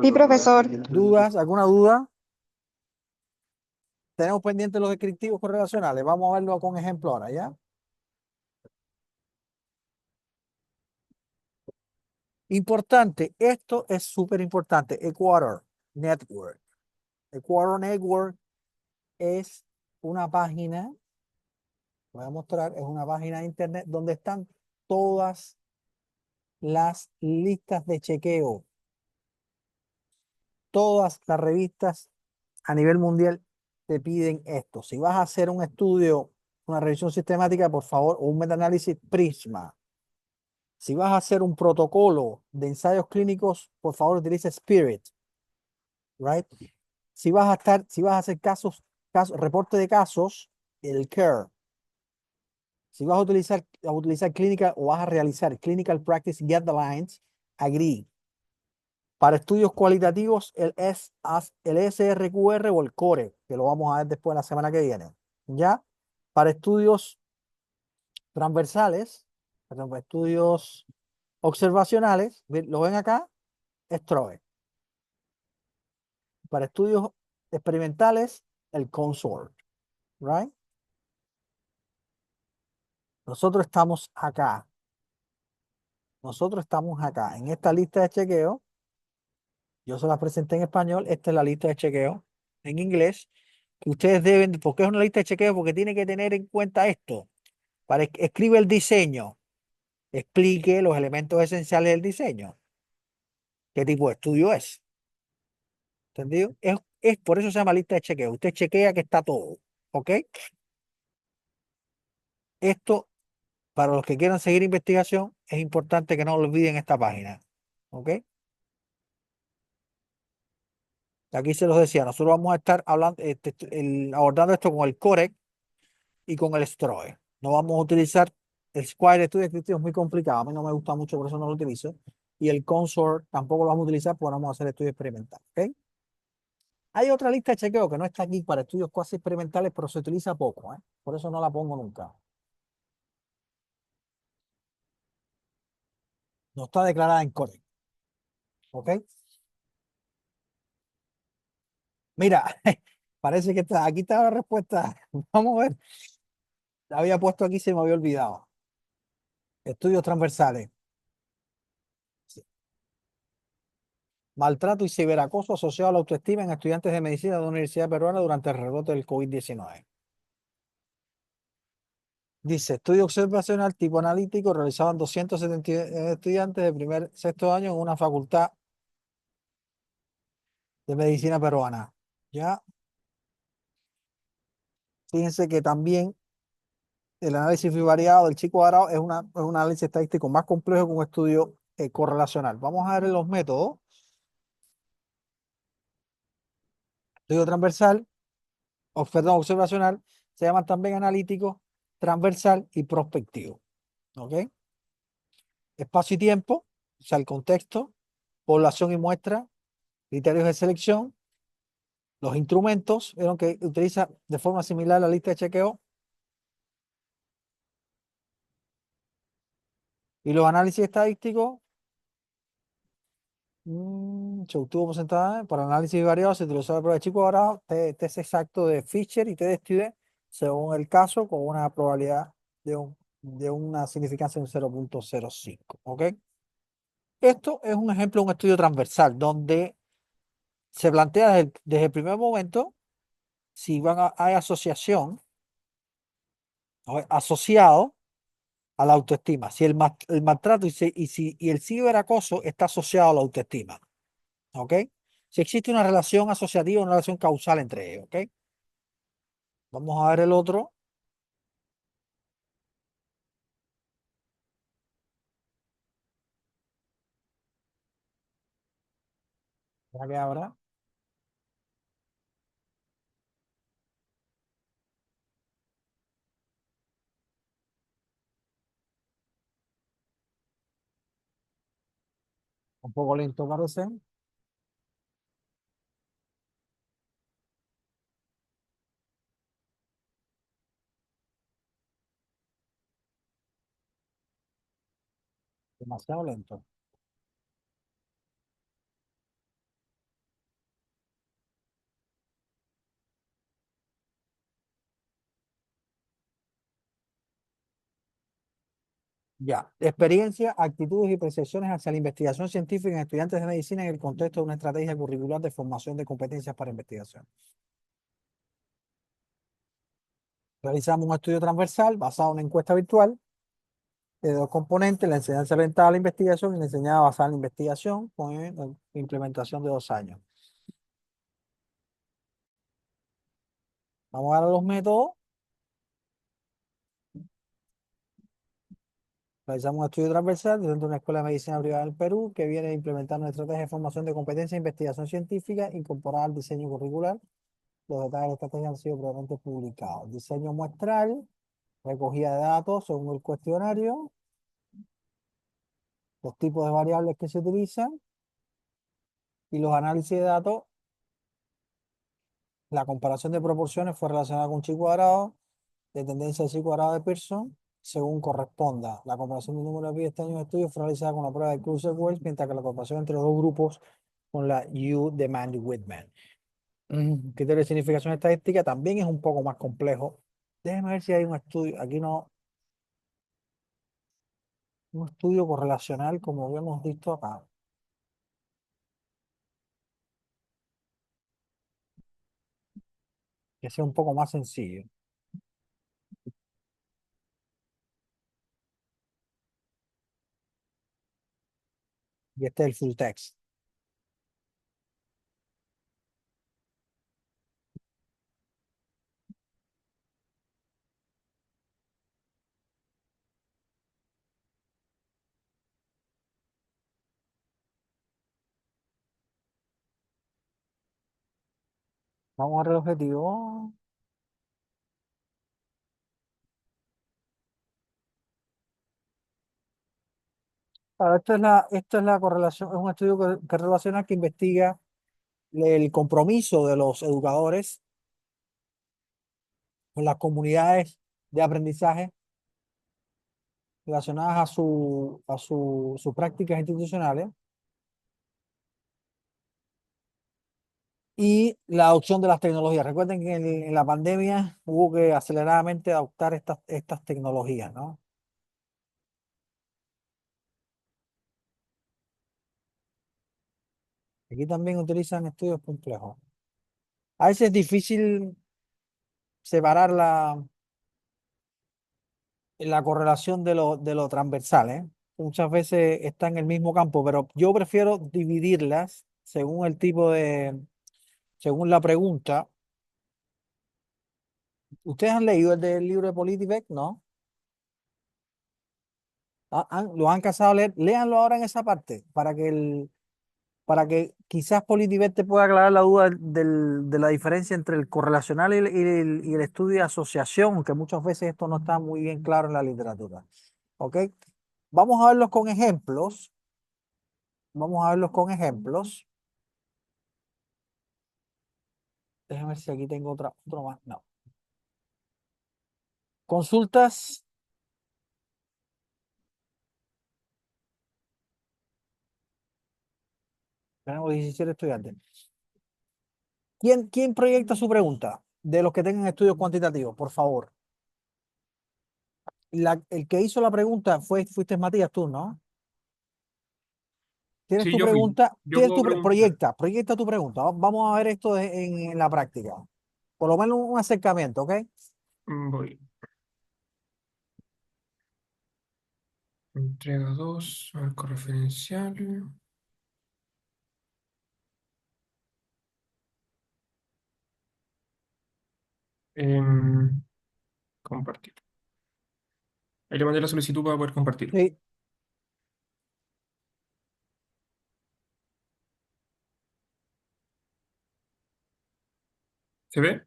Sí, profesor. ¿Dudas? ¿Alguna duda? Tenemos pendientes los descriptivos correlacionales. Vamos a verlo con ejemplo ahora, ¿ya? Importante, esto es súper importante. Equator Network. Equator Network es una página, voy a mostrar, es una página de internet donde están todas las listas de chequeo, todas las revistas a nivel mundial te piden esto. Si vas a hacer un estudio, una revisión sistemática, por favor, o un metaanálisis, Prisma. Si vas a hacer un protocolo de ensayos clínicos, por favor, utiliza Spirit, right? Si vas a hacer reporte de casos, el CARE. Si vas a utilizar clínica o vas a realizar Clinical Practice Guidelines, Agree. Para estudios cualitativos, el SRQR o el CORE, que lo vamos a ver después la semana que viene. ¿Ya? Para estudios transversales, perdón, para estudios observacionales, ¿lo ven acá? STROE. Para estudios experimentales, el CONSORT. Right? Nosotros estamos acá. Nosotros estamos acá. En esta lista de chequeo, yo se las presenté en español. Esta es la lista de chequeo en inglés. Que ustedes deben, ¿por qué es una lista de chequeo? Porque tiene que tener en cuenta esto. Escribe el diseño. Explique los elementos esenciales del diseño. ¿Qué tipo de estudio es? ¿Entendido? Por eso se llama lista de chequeo. Usted chequea que está todo. ¿Ok? Esto, para los que quieran seguir investigación, es importante que no olviden esta página. ¿Ok? Aquí se los decía, nosotros vamos a estar hablando, abordando esto con el COREC y con el STROE. No vamos a utilizar el Squire Estudio Descriptivo, es muy complicado. A mí no me gusta mucho, por eso no lo utilizo. Y el Consort tampoco lo vamos a utilizar porque vamos a hacer estudios experimentales. ¿Ok? Hay otra lista de chequeo que no está aquí para estudios cuasi experimentales, pero se utiliza poco. Por eso no la pongo nunca. No está declarada en COREC. ¿Ok? Mira, parece que aquí está la respuesta. Vamos a ver. La había puesto aquí, se me había olvidado. Estudios transversales. Maltrato y ciberacoso asociado a la autoestima en estudiantes de medicina de la Universidad Peruana durante el rebrote del COVID-19. Dice, estudio observacional tipo analítico realizado en 270 estudiantes de primer sexto año en una facultad de medicina peruana. Ya, fíjense que también el análisis bivariado del chico Arao es un análisis estadístico más complejo que un estudio correlacional. Vamos a ver los métodos. Estudio transversal, perdón, observacional, se llaman también analítico, transversal y prospectivo. ¿Ok? Espacio y tiempo, o sea, el contexto, población y muestra, criterios de selección, los instrumentos, vieron que utiliza de forma similar la lista de chequeo, y los análisis estadísticos. Se obtuvo porcentaje para análisis variado, se utilizó la prueba de Chico Dorado, test exacto de Fisher y test de Stewart, según el caso, con una probabilidad de una significancia de un 0.05. ¿Ok? Esto es un ejemplo de un estudio transversal, donde se plantea desde el primer momento si hay asociación asociado a la autoestima, si el maltrato y el ciberacoso está asociado a la autoestima. ¿Ok? Si existe una relación asociativa, una relación causal entre ellos. ¿Ok? Vamos a ver el otro. ¿Para qué habrá? Un poco lento parece. Demasiado lento. Ya. Experiencia, actitudes y percepciones hacia la investigación científica en estudiantes de medicina en el contexto de una estrategia curricular de formación de competencias para investigación. Realizamos un estudio transversal basado en una encuesta virtual de dos componentes, la enseñanza orientada a la investigación y la enseñanza basada en la investigación con implementación de 2 años. Vamos a ver los métodos. Realizamos un estudio transversal dentro de una escuela de medicina privada del Perú que viene implementando una estrategia de formación de competencia e investigación científica incorporada al diseño curricular. Los detalles de la estrategia han sido previamente publicados. Diseño muestral, recogida de datos según el cuestionario, los tipos de variables que se utilizan y los análisis de datos. La comparación de proporciones fue relacionada con chi cuadrado, de tendencia de chi cuadrado de Pearson, según corresponda. La comparación del número de pestañas de estudio fue realizada con la prueba de Kruser-Welch, mientras que la comparación entre los dos grupos con la U-Demand-Whitman. Criterio de significación estadística también es un poco más complejo. Déjeme ver si hay un estudio. Aquí no, un estudio correlacional como habíamos visto acá, que sea un poco más sencillo. Y este es el full text. Vamos a ver el objetivo. Claro, esto es la correlación, es un estudio que relaciona, que investiga el compromiso de los educadores con las comunidades de aprendizaje relacionadas sus prácticas institucionales y la adopción de las tecnologías. Recuerden que en la pandemia hubo que aceleradamente adoptar estas tecnologías, ¿no? Aquí también utilizan estudios complejos. A veces es difícil separar la correlación de lo transversal, ¿eh? Muchas veces está en el mismo campo, pero yo prefiero dividirlas según el tipo según la pregunta. ¿Ustedes han leído el del libro de PolitiVec? ¿No? ¿Lo han cansado de leer? Léanlo ahora en esa parte para que quizás PolitiVec te pueda aclarar la duda de la diferencia entre el correlacional y el estudio de asociación, que muchas veces esto no está muy bien claro en la literatura. ¿Ok? Vamos a verlos con ejemplos. Vamos a verlos con ejemplos. Déjame ver si aquí tengo otro más. No. Consultas. Tenemos 17 estudiantes. ¿Quién proyecta su pregunta? De los que tengan estudios cuantitativos, por favor. El que hizo la pregunta fuiste Matías, tú, ¿no? Tienes Sí, tu yo fui. pregunta, Yo puedo preguntar. proyecta tu pregunta. Vamos a ver esto en la práctica. Por lo menos un acercamiento, ¿ok? Voy. Entrega 2, marco referencial. Em, Compartir. Ahí le mandé la solicitud para poder compartir. Sí, ¿Se ve?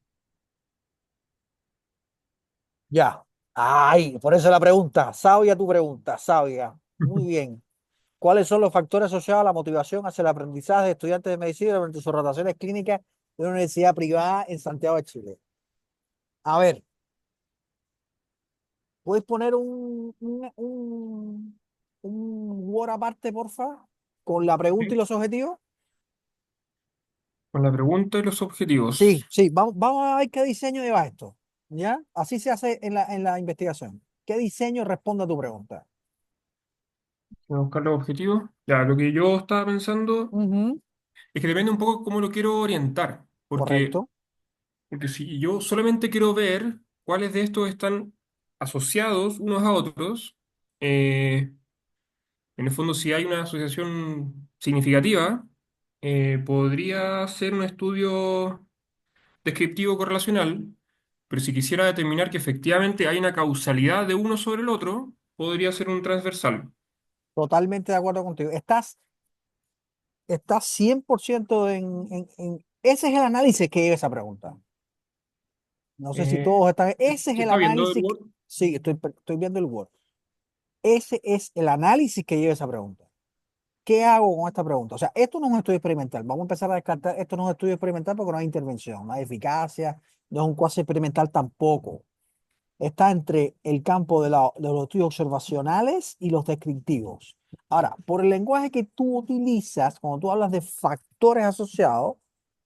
ya. Ay, por eso la pregunta. Sabia tu pregunta, sabia. Muy bien. ¿Cuáles son los factores asociados a la motivación hacia el aprendizaje de estudiantes de medicina durante sus rotaciones clínicas de una universidad privada en Santiago de Chile? A ver, ¿puedes poner un Word aparte, porfa? Con la pregunta y Sí. los objetivos. Con la pregunta y los Sí, objetivos. sí, vamos a ver qué diseño lleva esto. ¿Ya? Así se hace en la investigación. ¿Qué diseño responde a tu pregunta? Voy a buscar los objetivos. Ya, lo que yo estaba pensando Ujú, es que depende un poco cómo lo quiero orientar. correcto. Porque si yo solamente quiero ver cuáles de estos están asociados unos a otros, en el fondo si hay una asociación significativa, podría ser un estudio descriptivo correlacional, pero si quisiera determinar que efectivamente hay una causalidad de uno sobre el otro, podría ser un transversal. Totalmente de acuerdo contigo. Estás 100% ese es el análisis que lleva esa pregunta. No sé si Eh, todos están. Ese es ¿Se el está viendo el análisis. Word? Sí, estoy viendo el Word. Ese es el análisis que lleva esa pregunta. ¿Qué hago con esta pregunta? O sea, esto no es un estudio experimental. Vamos a empezar a descartar. Esto no es un estudio experimental porque no hay intervención, no hay eficacia, no es un cuasi experimental tampoco. Está entre el campo de los estudios observacionales y los descriptivos. Ahora, por el lenguaje que tú utilizas, cuando tú hablas de factores asociados,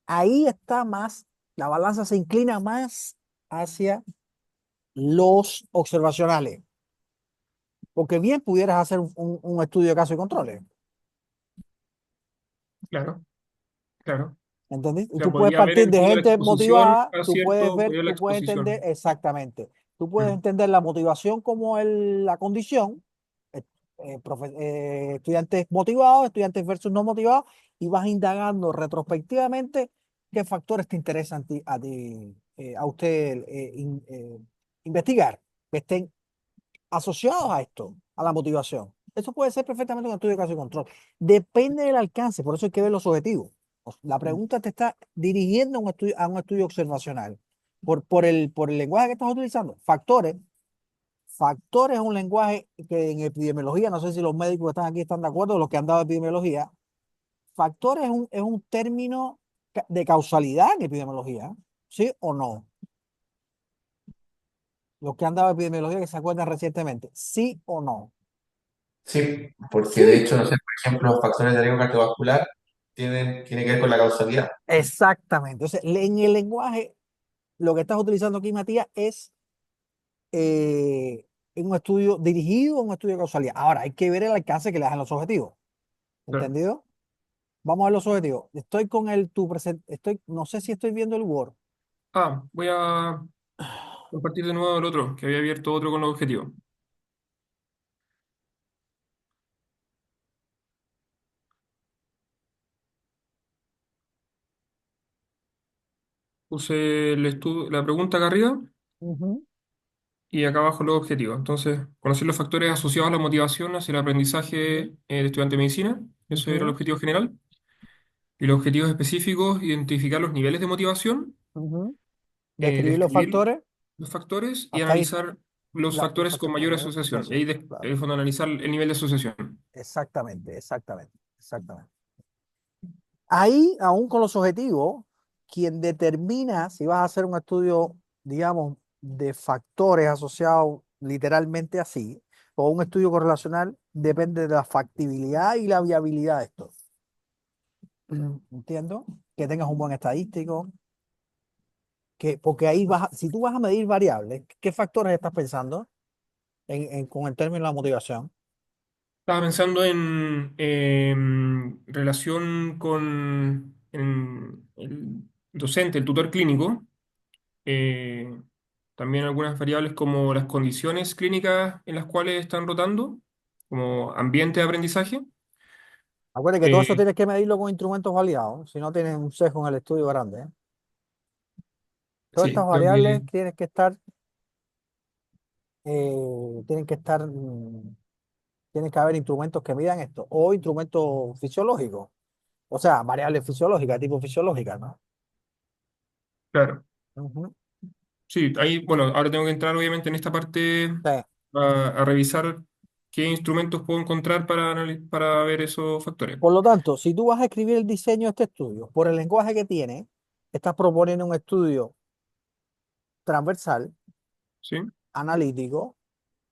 ahí está más, la balanza se inclina más hacia los observacionales, porque bien pudieras hacer un estudio de caso y controles, Claro, claro. ¿entendés? O Y sea, tú puedes podría haber partir en el de fondo la gente exposición motivada, a tú puedes cierto ver, periodo de la tú puedes entender exposición. exactamente, tú puedes Mm, entender la motivación como la condición, eh, estudiantes motivados, estudiantes versus no motivados, y vas indagando retrospectivamente qué factores te interesan a usted investigar, que estén asociados a esto, a la motivación. Eso puede ser perfectamente un estudio de caso y control. Depende del alcance, por eso hay que ver los objetivos. La pregunta te está dirigiendo a un estudio observacional. Por el lenguaje que estás utilizando. Factores. Factores es un lenguaje que en epidemiología, no sé si los médicos que están aquí están de acuerdo, los que han dado epidemiología. Factores es un término de causalidad en epidemiología, ¿sí o no? Los que han dado epidemiología que se acuerdan recientemente, ¿sí o no? Sí, porque de Sí, hecho, no sé, por ejemplo, los factores de riesgo cardiovascular tienen que ver con la causalidad. exactamente. Entonces, en el lenguaje, lo que estás utilizando aquí, Matías, es en un estudio dirigido a un estudio de causalidad. Ahora, hay que ver el alcance que le das a los objetivos. claro. ¿Entendido? Vamos a ver los objetivos. Estoy con no sé si estoy viendo el Word. Voy a compartir de nuevo el otro, que había abierto otro con los objetivos. Puse la pregunta acá arriba Ujú, y acá abajo los objetivos. Entonces, conocer los factores asociados a la motivación hacia el aprendizaje de estudiante de medicina. Ese era el ujú, objetivo general. Y los objetivos específicos, identificar los niveles de motivación, ujú. Describir los describir factores. los factores y Hasta ahí analizar los los factores con factores con mayor mayor asociación. Y ahí, asociación. en Claro. el fondo, analizar el nivel de asociación. Exactamente, exactamente, exactamente. Ahí, aún con los objetivos, quien determina si vas a hacer un estudio, digamos, de factores asociados literalmente así, o un estudio correlacional, depende de la factibilidad y la viabilidad de esto. ¿Entiendo? Que tengas un buen estadístico, porque ahí si tú vas a medir variables, ¿qué factores estás pensando con el término de la motivación? Estaba pensando en relación con el docente, el tutor clínico. eh, También algunas variables como las condiciones clínicas en las cuales están rotando, como ambiente de aprendizaje. Acuérdate que todo eso Eh, tienes que medirlo con instrumentos validados, si no tienes un sesgo en el estudio grande, ¿eh? Todas estas sí, creo que, variables tienen que haber instrumentos que midan esto, o instrumentos fisiológicos, o sea, variables fisiológicas, tipo fisiológicas, ¿no? claro. Ujú. Sí, ahí, bueno, ahora tengo que entrar obviamente en esta parte Sí. a revisar qué instrumentos puedo encontrar para ver esos factores. Por lo tanto, si tú vas a escribir el diseño de este estudio, por el lenguaje que tiene, estás proponiendo un estudio transversal, ¿Sí? analítico,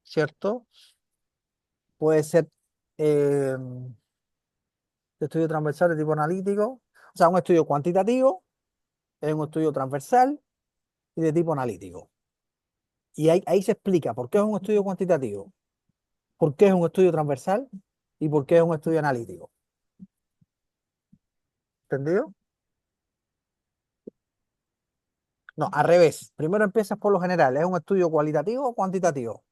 ¿cierto? Puede ser eh, estudio transversal de tipo analítico, o sea, un estudio cuantitativo, es un estudio transversal y de tipo analítico. Y ahí se explica por qué es un estudio cuantitativo, por qué es un estudio transversal y por qué es un estudio analítico. ¿Entendido? No, al revés. Primero empiezas por lo general. ¿Es un estudio cualitativo o cuantitativo?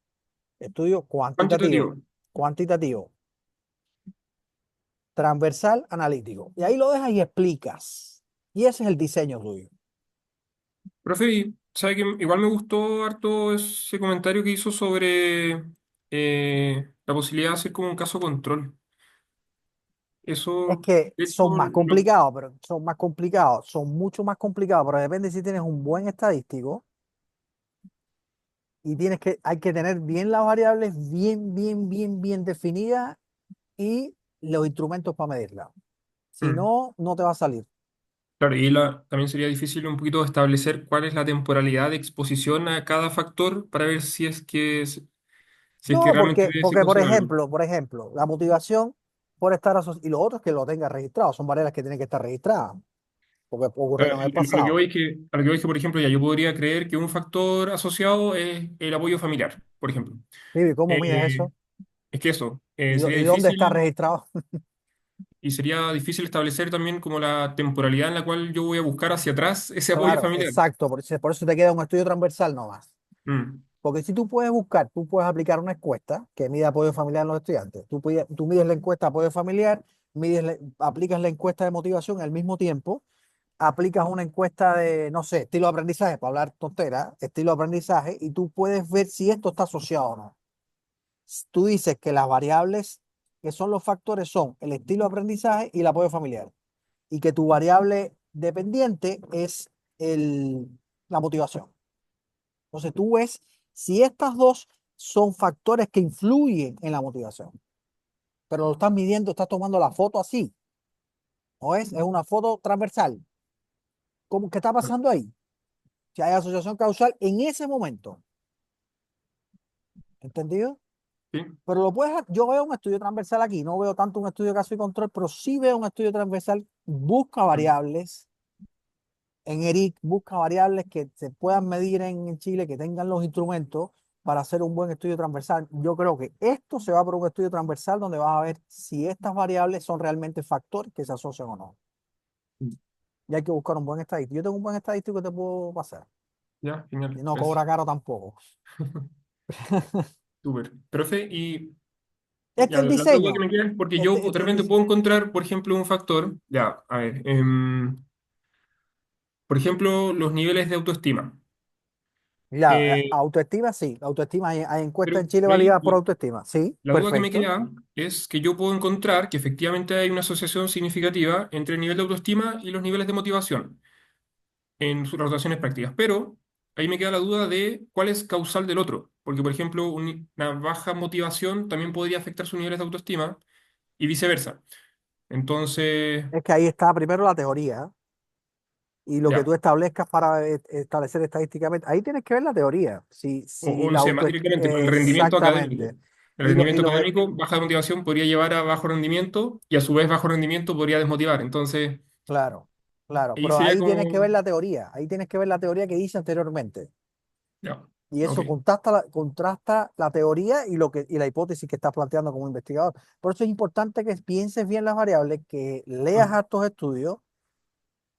Estudio cuantitativo. Cuantitativo. Cuantitativo. Transversal, analítico. Y ahí lo dejas y explicas. Y ese es el diseño tuyo. Profe, y sabe que igual me gustó harto ese comentario que hizo sobre la posibilidad de hacer como un caso control. Es Eso, que de hecho, son más complicados, pero son más complicados, son mucho más complicados, pero depende si tienes un buen estadístico y hay que tener bien las variables bien definidas y los instrumentos para medirlas. Si mm, no, no te va a salir. claro, también sería difícil un poquito establecer cuál es la temporalidad de exposición a cada factor para ver si es que No, realmente debe ser por considerable. ejemplo, la motivación por estar asociada, y lo otro es que lo tenga registrado, son variables que tienen que estar registradas, porque ocurrieron en el A lo que pasado. voy es que, a lo que voy es que, por ejemplo, ya yo podría creer que un factor asociado es el apoyo familiar, por ejemplo. Vivi, ¿cómo mides Eh, eso? es que eso, Y dónde está registrado? sería difícil establecer también como la temporalidad en la cual yo voy a buscar hacia atrás ese apoyo Claro, familiar. exacto, por eso te queda un estudio transversal nomás. Mm, Porque si tú puedes buscar, tú puedes aplicar una encuesta que mide apoyo familiar en los estudiantes. Tú mides la encuesta de apoyo familiar, aplicas la encuesta de motivación al mismo tiempo, aplicas una encuesta de, no sé, estilo de aprendizaje, para hablar tontera, estilo de aprendizaje, y tú puedes ver si esto está asociado o no. Tú dices que las variables que son los factores son el estilo de aprendizaje y el apoyo familiar, y que tu variable dependiente es la motivación. Entonces tú ves si estas dos son factores que influyen en la motivación, pero lo estás midiendo, estás tomando la foto así, ¿no es? Es una foto transversal. ¿Qué está pasando ahí? Si hay asociación causal en ese momento, ¿entendido? sí, Pero yo veo un estudio transversal aquí, no veo tanto un estudio de caso y control, pero sí veo un estudio transversal, busca mm, variables, en ERIC busca variables que se puedan medir en Chile, que tengan los instrumentos para hacer un buen estudio transversal. Yo creo que esto se va por un estudio transversal donde vas a ver si estas variables son realmente factores que se asocian o no. mm. Y hay que buscar un buen estadístico. Yo tengo un buen estadístico que te puedo pasar. Ya, Y genial, no gracias. cobra caro tampoco. Súper. Profe, y Es que ya, el la otra duda que diseño, me queda es porque yo de repente puedo encontrar, por ejemplo, un factor, ya, a ver, por ejemplo, los niveles de autoestima. Eh, autoestima, sí. Autoestima, hay encuestas en Chile pero ahí validadas por autoestima. Sí, la duda que me perfecto. queda es que yo puedo encontrar que efectivamente hay una asociación significativa entre el nivel de autoestima y los niveles de motivación en sus rotaciones prácticas. Pero ahí me queda la duda de cuál es causal del otro. Porque, por ejemplo, una baja motivación también podría afectar sus niveles de autoestima y viceversa. Entonces, Es que ahí está primero la teoría y lo que tú ya. establezcas para establecer estadísticamente. Ahí tienes que ver la teoría. Si O no la sé, más directamente, el rendimiento académico. exactamente. El Y, rendimiento académico, baja de motivación podría llevar a bajo rendimiento y a su vez bajo rendimiento podría desmotivar. Entonces, claro, claro. ahí Pero sería ahí tienes que ver como... la teoría. Ahí tienes que ver la teoría que hice anteriormente. Ya, Y ok. eso contrasta la teoría y la hipótesis que estás planteando como investigador. Por eso es importante que pienses bien las variables, que leas Mm, estos estudios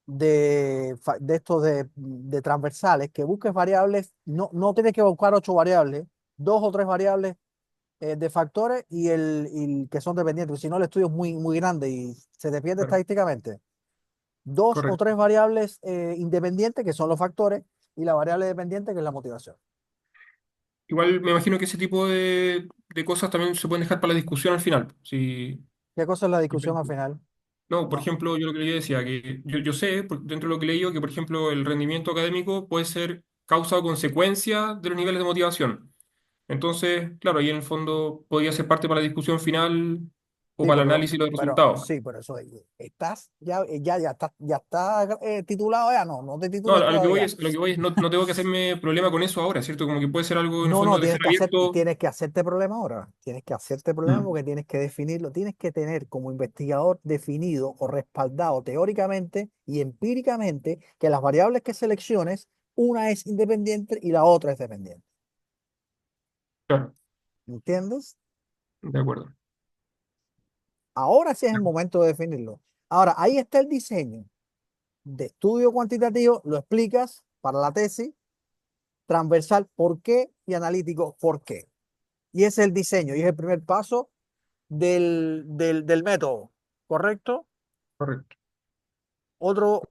de estos de transversales, que busques variables, no tienes que buscar 8 variables, 2 o 3 variables de factores y que son dependientes, si no el estudio es muy grande y se te pierde claro, estadísticamente. Dos o correcto. tres variables independientes, que son los factores, y la variable dependiente, que es la motivación. Igual me imagino que ese tipo de cosas también se pueden dejar para la discusión al final. Si, ¿Qué cosa es la discusión al final? no, por No, ejemplo, yo lo que le decía, que yo sé, dentro de lo que leí, que por ejemplo el rendimiento académico puede ser causa o consecuencia de los niveles de motivación. Entonces, claro, ahí en el fondo podría ser parte para la discusión final o sí, para el análisis de los resultados. sí, pero eso, estás, ya está titulado ya, no te No, titules todavía. a lo que voy es no tengo que hacerme problema con eso ahora, ¿cierto? Como que puede ser algo en el No, fondo dejar abierto. tienes que hacerte problema ahora. Tienes que hacerte problema Mm, porque tienes que definirlo. Tienes que tener como investigador definido o respaldado teóricamente y empíricamente que las variables que selecciones, una es independiente y la otra es dependiente. claro, ¿Entiendes? de acuerdo. Ahora sí es el momento de definirlo. Ahora, ahí está el diseño de estudio cuantitativo, lo explicas para la tesis, transversal, por qué, y analítico, por qué. Y ese es el diseño y es el primer paso del método, ¿correcto? Correcto. Otro,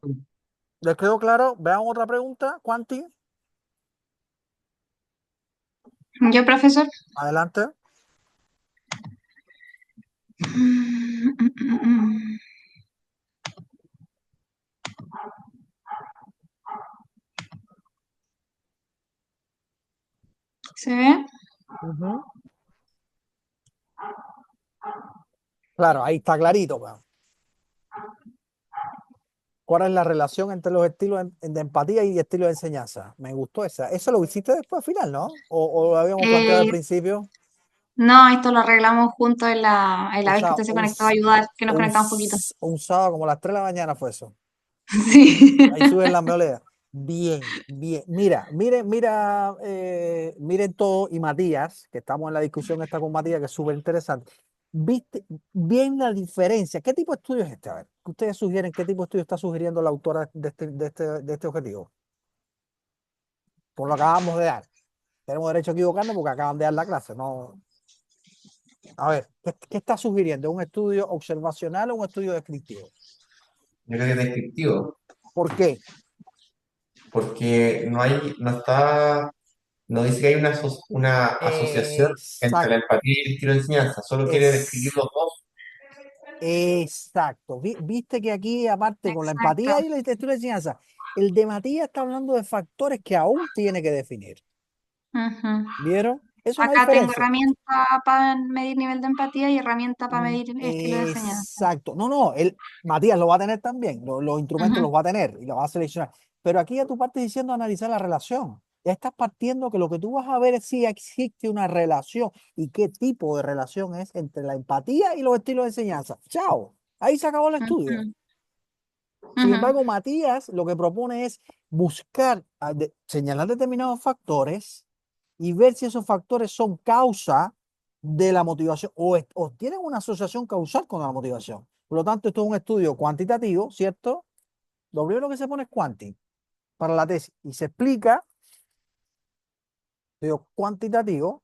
¿les quedó claro? Vean otra pregunta, Cuanti. Yo, profesor. Adelante. ¿Se ve? Ujú. Claro, ahí está clarito, weón. ¿Cuál es la relación entre los estilos de empatía y estilos de enseñanza? Me gustó esa. ¿Eso lo hiciste después al final, no? ¿O lo habíamos planteado al Eh, principio? no, esto lo arreglamos juntos en la O vez que sea, usted se conectó a ayudar, que nos un, conectamos poquito. un sábado como a las 3 de la mañana fue eso. Sí. Ahí suben las meoleas. Bien, bien. Mira, miren todo. Y Matías, que estamos en la discusión esta con Matías, que es súper interesante. ¿Viste bien la diferencia? ¿Qué tipo de estudio es este? A ver, ¿qué ustedes sugieren? ¿Qué tipo de estudio está sugiriendo la autora de este objetivo? Por lo que acabamos de dar. Tenemos derecho a equivocarnos porque acaban de dar la clase. No. A ver, ¿qué está sugiriendo? ¿Un estudio observacional o un estudio descriptivo? Yo creo que es descriptivo, ¿Por qué? porque no dice que hay una asociación entre la Exacto. empatía y el estilo de enseñanza, solo quiere describir Es los dos. Exacto. Viste que aquí, aparte con la Exacto. empatía y la textura de enseñanza, el de Matías está hablando de factores que aún tiene que definir. Ujú. ¿Vieron? Es una Acá tengo diferencia. herramienta para medir nivel de empatía y herramienta para medir estilo de enseñanza. Exacto. No, no, Matías lo va a tener también. Los instrumentos Ujú, los va a tener y los va a seleccionar. Pero aquí ya tú partes diciendo analizar la relación. Ya estás partiendo que lo que tú vas a ver es si existe una relación y qué tipo de relación es entre la empatía y los estilos de enseñanza. Chao. Ahí se acabó el estudio. ujú, Sin ujú, embargo, Matías lo que propone es buscar, señalar determinados factores y ver si esos factores son causa de la motivación o tienen una asociación causal con la motivación. Por lo tanto, esto es un estudio cuantitativo, ¿cierto? Lo primero que se pone es cuanti para la tesis y se explica, estudio cuantitativo,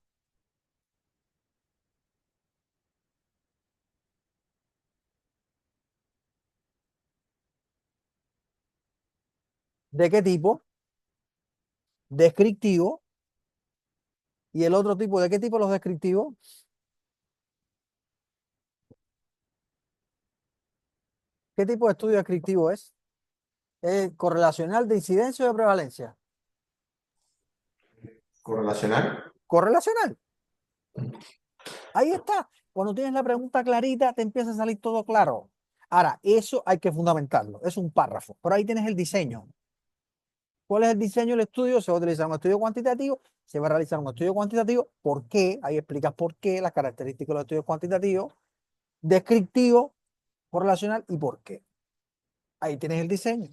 ¿de qué tipo? Descriptivo. Y el otro tipo, ¿de qué tipo los descriptivos? ¿Qué tipo de estudio descriptivo es? ¿Es correlacional de incidencia o de prevalencia? ¿Correlacional? Correlacional. Ahí está. Cuando tienes la pregunta clarita, te empieza a salir todo claro. Ahora, eso hay que fundamentarlo. Es un párrafo. Pero ahí tienes el diseño. ¿Cuál es el diseño del estudio? Se va a utilizar un estudio cuantitativo. Se va a realizar un estudio cuantitativo. ¿Por qué? Ahí explicas por qué, las características de los estudios cuantitativos. Descriptivo, correlacional y por qué. Ahí tienes el diseño.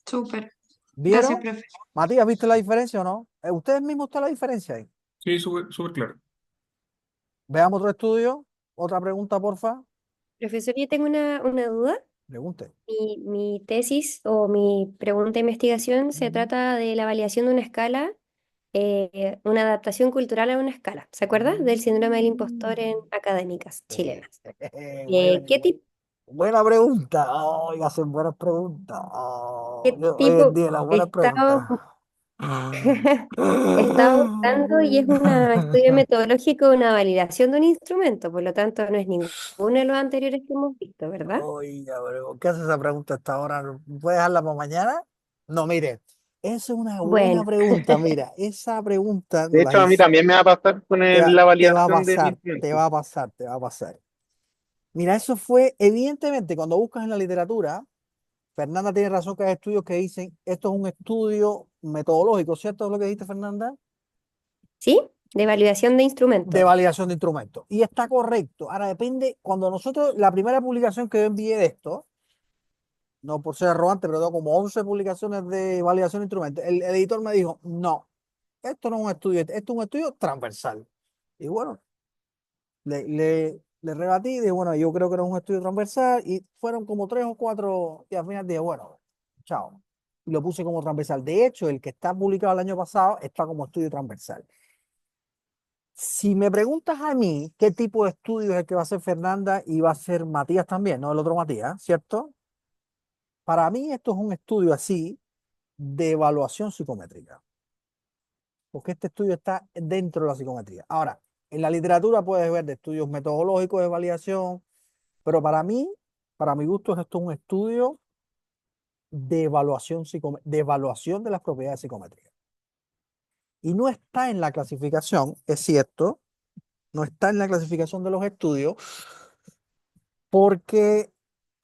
súper. Gracias, ¿Vieron? profe. Matías, ¿viste la diferencia o no? ¿Ustedes mismos está la diferencia ahí? Sí, súper, súper claro. Veamos otro estudio. Otra pregunta, porfa. Profesor, yo tengo una duda. Pregunte. Mi tesis o mi pregunta de investigación se trata de la validación de una escala, una adaptación cultural a una escala. ¿Se acuerda? Del síndrome del impostor en académicas chilenas. Buena, ¿Qué, buena pregunta. Ay, hacen buenas preguntas. qué Hoy en tipo día las buenas estaba, preguntas. estaba buscando y es un estudio metodológico, una validación de un instrumento, por lo tanto no es ninguno de los anteriores que hemos visto, ¿verdad? Oiga, pero ¿por qué hace esa pregunta hasta ahora? ¿No puede dejarla para mañana? No, mire, esa es una buena Bueno, pregunta. Mira, esa pregunta De nos la hecho, a mí hizo. también me va a pasar con la Te va a validación del pasar, te instrumento. va a pasar, te va a pasar. Mira, eso fue, evidentemente, cuando buscas en la literatura, Fernanda tiene razón que hay estudios que dicen, esto es un estudio metodológico, ¿cierto? Es lo que dijiste, Fernanda, ¿sí? De validación de de instrumentos. validación de instrumentos. Y está correcto. Ahora depende, cuando nosotros, la primera publicación que yo envié de esto, no por ser arrogante, pero tengo como 11 publicaciones de validación de instrumentos, el editor me dijo, no, esto no es un estudio, esto es un estudio transversal. Y bueno, le rebatí y dije, bueno, yo creo que no es un estudio transversal y fueron como 3 o 4 y al final dije, bueno, chao. Y lo puse como transversal. De hecho, el que está publicado el año pasado está como estudio transversal. Si me preguntas a mí qué tipo de estudio es el que va a hacer Fernanda y va a ser Matías también, ¿no? El otro Matías, ¿cierto? Para mí esto es un estudio así de evaluación psicométrica. porque este estudio está dentro de la psicometría. Ahora, en la literatura puedes ver de estudios metodológicos de validación, pero para mi gusto, esto es un estudio de evaluación, de evaluación de las propiedades psicométricas. Y no está en la clasificación, es cierto, no está en la clasificación de los estudios, porque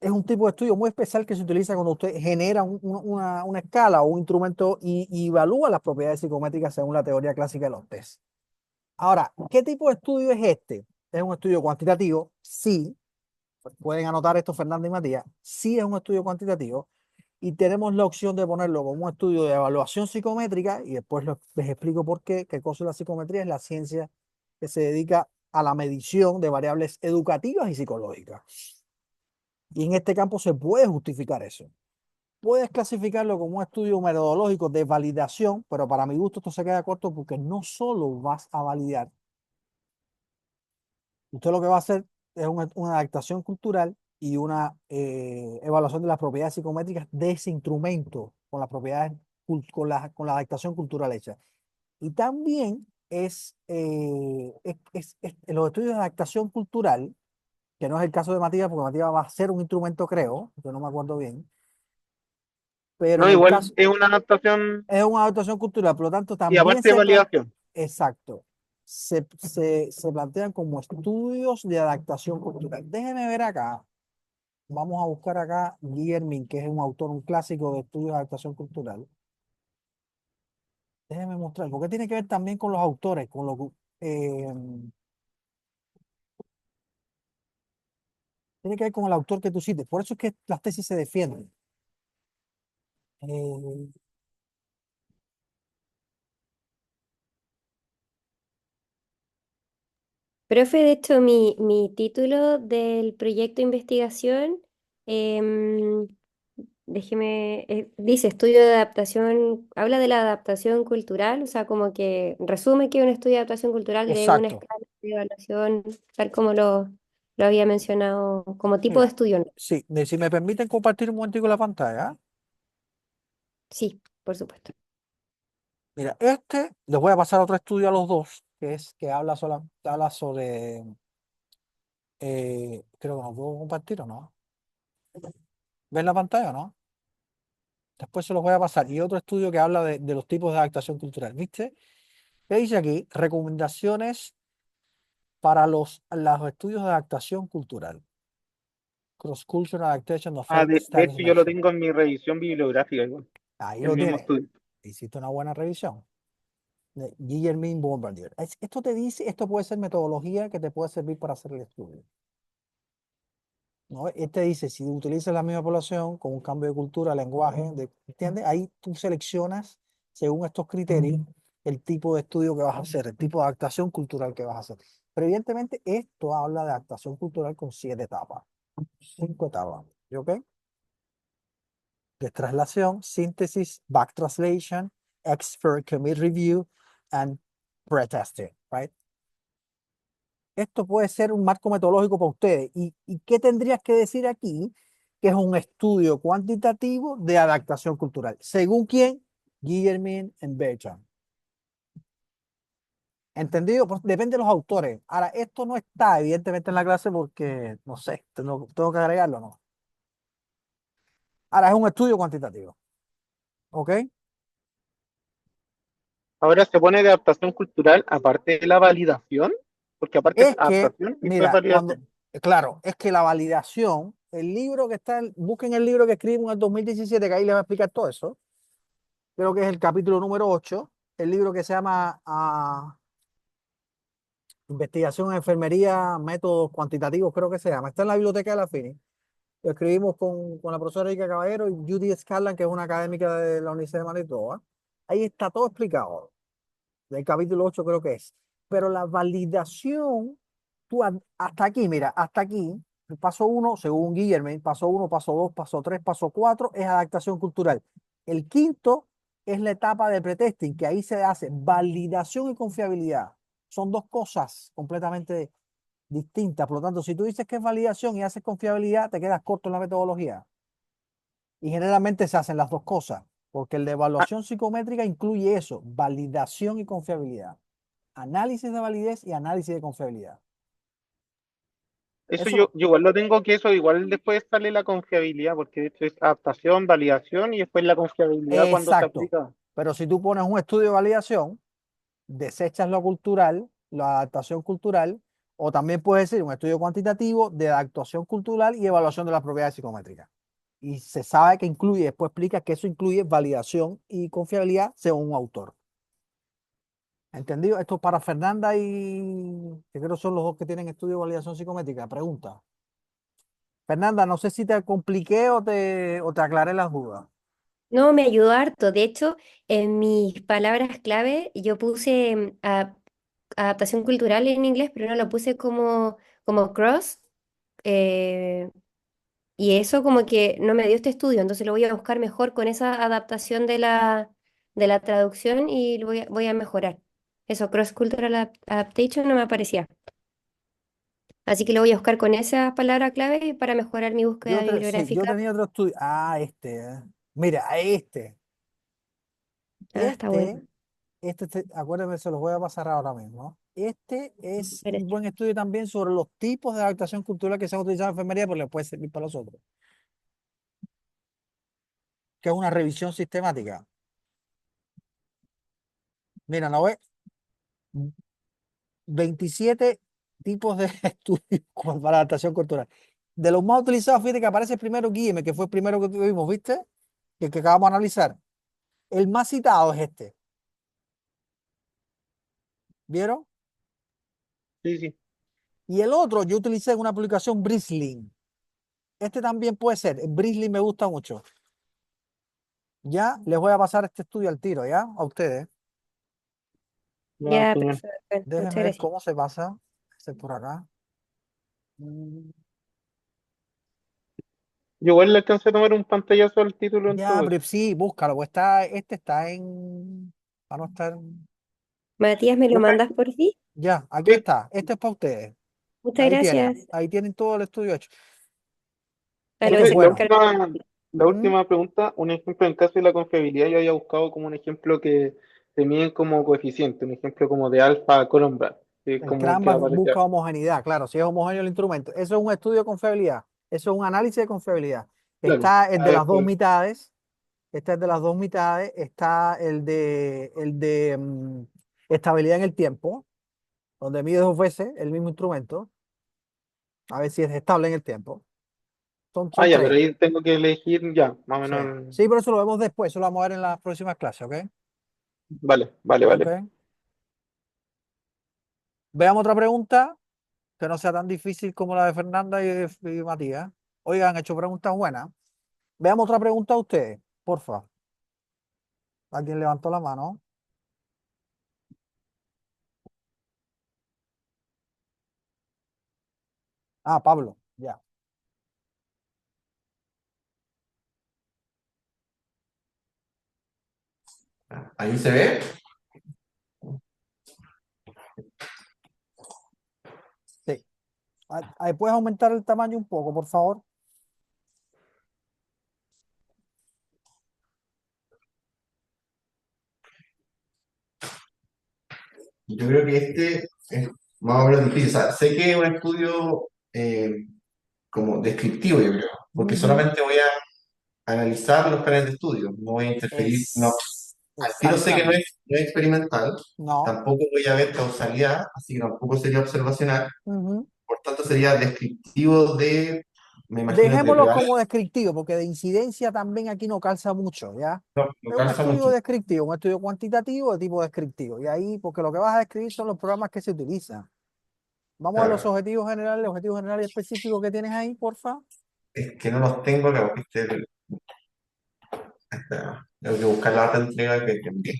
es un tipo de estudio muy especial que se utiliza cuando usted genera una escala o un instrumento y evalúa las propiedades psicométricas según la teoría clásica de los test. Ahora, ¿qué tipo de estudio es este? ¿Es un estudio cuantitativo? Sí. Pueden anotar esto Fernando y Matías. Sí es un estudio cuantitativo y tenemos la opción de ponerlo como un estudio de evaluación psicométrica y después les explico por qué. ¿Qué cosa es la psicometría? Es la ciencia que se dedica a la medición de variables educativas y psicológicas. Y en este campo se puede justificar eso. Puedes clasificarlo como un estudio metodológico de validación, pero para mi gusto esto se queda corto porque no solo vas a validar. Usted lo que va a hacer es una adaptación cultural y una evaluación de las propiedades psicométricas de ese instrumento con las propiedades, con la adaptación cultural hecha. Y también los estudios de adaptación cultural, que no es el caso de Matías, porque Matías va a ser un instrumento, creo, yo no me acuerdo bien, pero No, en el igual caso, es una adaptación es una adaptación cultural, por lo tanto y también aparte de validación. exacto, se plantean como estudios de adaptación cultural. Déjeme ver acá, vamos a buscar acá Guillermin, que es un autor, un clásico de estudios de adaptación cultural. Déjeme mostrar, porque tiene que ver también con los autores, con lo que, tiene que ver con el autor que tú cites. Por eso es que las tesis se defienden. Eh, Profe, de hecho, mi título del proyecto de investigación, em, déjeme, dice estudio de adaptación, habla de la adaptación cultural, o sea, como que resume que es un estudio de adaptación cultural de una exacto. escala de evaluación, tal como lo había mencionado, como tipo de Mira, estudio, ¿no? sí, si me permiten compartir un momentico la pantalla. Sí, por supuesto. Mira, les voy a pasar otro estudio a los dos, que habla sobre, creo que nos puedo compartir o no. ¿Ven la pantalla o no? Después se los voy a pasar. Y otro estudio que habla de los tipos de adaptación cultural. ¿Viste? ¿Qué dice aquí? Recomendaciones para los estudios de adaptación cultural. Cross-cultural adaptation of Ah, faith de studies hecho, yo lo measure. tengo en mi revisión bibliográfica, igual, Ahí el lo mismo tiene. estudio. Hiciste una buena revisión. De Guillermin Bombardier. Esto te dice, esto puede ser metodología que te puede servir para hacer el estudio. ¿No? Este dice, si utilizas la misma población con un cambio de cultura, lenguaje, ¿entiendes? Ahí tú seleccionas, según estos criterios, el tipo de estudio que vas a hacer, el tipo de adaptación cultural que vas a hacer. Pero evidentemente esto habla de adaptación cultural con 7 etapas, 5 etapas, ¿ok? De traslación, síntesis, back translation, expert commit review, and pretesting, right? Esto puede ser un marco metodológico para ustedes. ¿Y qué tendrías que decir aquí? Que es un estudio cuantitativo de adaptación cultural. ¿Según quién? Guillermin and Bertrand. ¿Entendido? Pues depende de los autores. Ahora, esto no está evidentemente en la clase porque, no sé, tengo que agregarlo, ¿no? Ahora, es un estudio cuantitativo. ¿Ok? Ahora se pone de adaptación cultural aparte de la validación, porque aparte es Es que, adaptación y después mira, validación. claro, es que la validación, el libro que está, busquen el libro que escribimos en el 2017, que ahí les va a explicar todo eso. Creo que es el capítulo número 8, el libro que se llama Investigación en Enfermería, Métodos Cuantitativos, creo que se llama. Está en la biblioteca de la FINI. Lo escribimos con la profesora Erika Caballero y Judy Scarlan, que es una académica de la Universidad de Manitoba. Ahí está todo explicado. Del capítulo 8 creo que es. Pero la validación, hasta aquí, mira, hasta aquí, el paso 1, según Guillermo, paso 1, paso 2, paso 3, paso 4, es adaptación cultural. El quinto es la etapa de pretesting, que ahí se hace validación y confiabilidad. Son dos cosas completamente distintas. Por lo tanto, si tú dices que es validación y haces confiabilidad, te quedas corto en la metodología. Y generalmente se hacen las dos cosas. porque el de Ah, evaluación psicométrica incluye eso, validación y confiabilidad. Análisis de validez y análisis de confiabilidad. eso Eso, yo igual lo tengo, que eso igual después sale la confiabilidad, porque de hecho es adaptación, validación y después la confiabilidad cuando se exacto. aplica. Pero si tú pones un estudio de validación, desechas lo cultural, la adaptación cultural, o también puedes decir un estudio cuantitativo de adaptación cultural y evaluación de las propiedades psicométricas. Y se sabe que incluye, después explica que eso incluye validación y confiabilidad según un autor. ¿Entendido? Esto es para Fernanda y que creo son los dos que tienen estudio de validación psicométrica. Pregunta. Fernanda, no sé si te compliqué o te aclaré las dudas. No, me ayudó harto. De hecho, en mis palabras clave yo puse adaptación cultural en inglés, pero no lo puse como cross. eh, y eso como que no me dio este estudio, entonces lo voy a buscar mejor con esa adaptación de la traducción y lo voy a mejorar. Eso, cross cultural adaptation no me aparecía. Así que lo voy a buscar con esa palabra clave para mejorar mi búsqueda Sí, yo bibliográfica. tenía otro estudio. Mira, a este. Ah, está bueno. Acuérdame, se los voy a pasar ahora mismo. Este es un Gracias. buen estudio también sobre los tipos de adaptación cultural que se han utilizado en enfermería, pero le puede servir para los otros, que es una revisión sistemática. Mira, ¿no ves? 27 tipos de estudios para adaptación cultural. De los más utilizados, fíjate que aparece primero Guilleme, que fue el primero que tuvimos, ¿viste? Que acabamos de analizar. El más citado es este. ¿Vieron? Sí, sí. Y el otro yo utilicé en una aplicación Brisling. Este también puede ser. El Brisling me gusta mucho. Ya les voy a pasar este estudio al tiro, ¿ya? A ustedes. Ya, Ya, genial. perfecto. Muchas Déjenme ver gracias. cómo se pasa. Este por acá. Mm, Yo igual le alcancé a tomar un pantallazo al título en Ya, todo eso. pero sí, búscalo. Pues este está en. Para no estar. Matías, ¿me lo mandas por ti? Ya, aquí Sí, está. Este es para ustedes. Muchas Ahí tienen. gracias. Ahí tienen todo el estudio hecho. Ah, lo Este voy es profe, a bueno. descargar. la ¿Mm? última pregunta, un ejemplo en caso de la confiabilidad, yo había buscado como un ejemplo que se miden como coeficiente, un ejemplo como de alfa Cronbach, que es El como el que Canvas aparece. busca homogeneidad, claro, si es homogéneo el instrumento. Eso es un estudio de confiabilidad, eso es un análisis de confiabilidad. Claro. Está el A de ver, las dos mitades, está el de las dos mitades, está el de estabilidad en el tiempo, donde mide dos veces el mismo instrumento, a ver si es estable en el tiempo. Son ya, pero tres. ahí tengo que elegir ya, más o Sí. menos. Sí, pero eso lo vemos después, eso lo vamos a ver en las próximas clases, ¿ok? Vale, vale, Ok. vale. Veamos otra pregunta que no sea tan difícil como la de Fernanda y Matías. Oigan, han hecho preguntas buenas. Veamos otra pregunta a ustedes, porfa. ¿Alguien levantó la mano? Ah, Pablo, ya. Ahí se ve. Sí. Ahí puedes aumentar el tamaño un poco, por favor. Yo creo que este es más o menos difícil. O sea, sé que es un estudio como descriptivo, yo creo, porque Ujú. solamente voy a analizar los planes de estudio, no voy a interferir, no, al tiro sé que no Exactamente. no es experimental, No. tampoco voy a ver causalidad, así que tampoco sería observacional, Ujú. por tanto sería descriptivo de, me imagino, de Dejémoslo prevalencia, como descriptivo, porque de incidencia también aquí no calza mucho, ¿ya? no Es un calza estudio mucho. descriptivo, un estudio cuantitativo de tipo descriptivo. Y ahí, porque lo que vas a describir son los programas que se utilizan. Vamos a los Claro, objetivos generales específicos que tienes ahí, porfa. es que no los tengo acá, porque tengo que buscar la otra entrega que envié.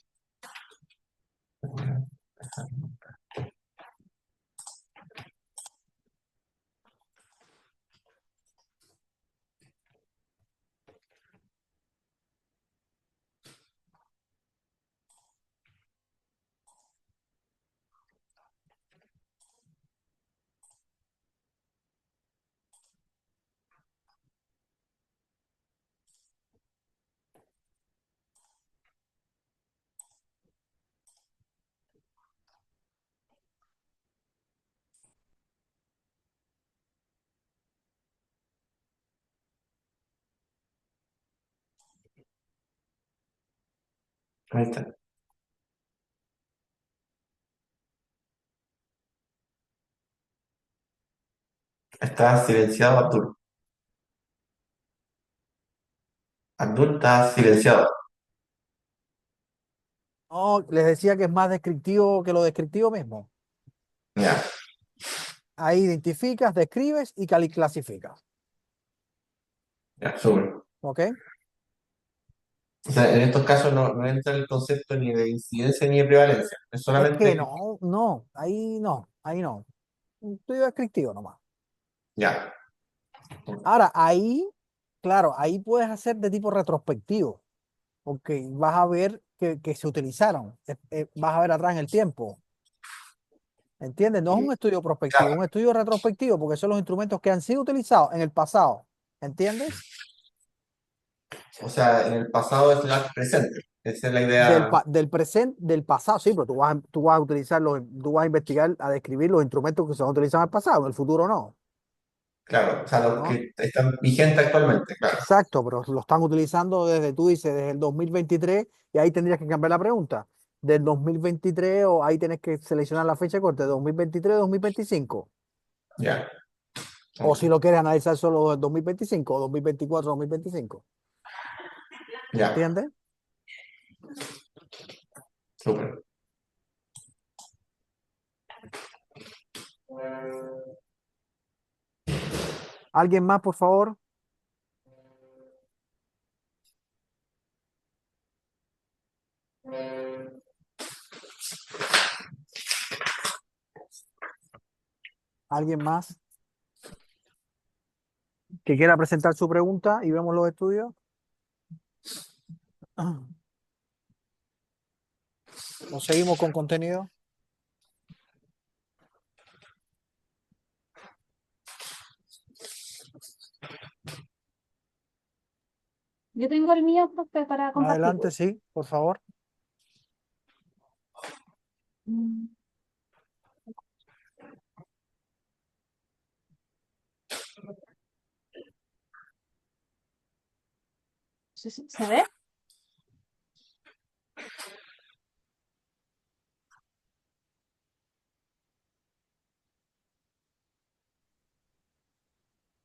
Ahí está. Está silenciado Abdul. Abdul está silenciado. No, les decía que es más descriptivo que lo descriptivo mismo. Ya, Ahí identificas, describes y clasificas. ya, súper. ¿Ok? O sea, en estos casos no entra el concepto ni de incidencia ni de prevalencia. Es Es que solamente. no, ahí no, ahí no. Un estudio descriptivo nomás. Ya, Ahora, ahí, claro, ahí puedes hacer de tipo retrospectivo, porque vas a ver que se utilizaron, vas a ver atrás en el tiempo, ¿entiendes? No es un estudio prospectivo, es claro. un estudio retrospectivo, porque son los instrumentos que han sido utilizados en el pasado, ¿entiendes? O sea, en el pasado es la presente. Esa es la idea. Del presente, del pasado, sí, pero tú vas a utilizar tú vas a investigar, a describir los instrumentos que se han utilizado en el pasado, en el futuro no, Claro, o sea, los ¿no? que están vigentes actualmente, claro. Exacto, pero lo están utilizando desde, tú dices, desde el 2023 y ahí tendrías que cambiar la pregunta. Del 2023 o ahí tienes que seleccionar la fecha corta, 2023 o 2025. Ya, O ok. si lo quieres analizar solo del 2025 o 2024 o 2025. Ya, ¿Entiendes? súper. ¿Alguien más, por favor? ¿Alguien más que quiera presentar su pregunta y vemos los estudios? ¿O seguimos con contenido? Yo tengo el mío, profe, para compartir. Adelante, sí, por favor. Mm. ¿Se ve?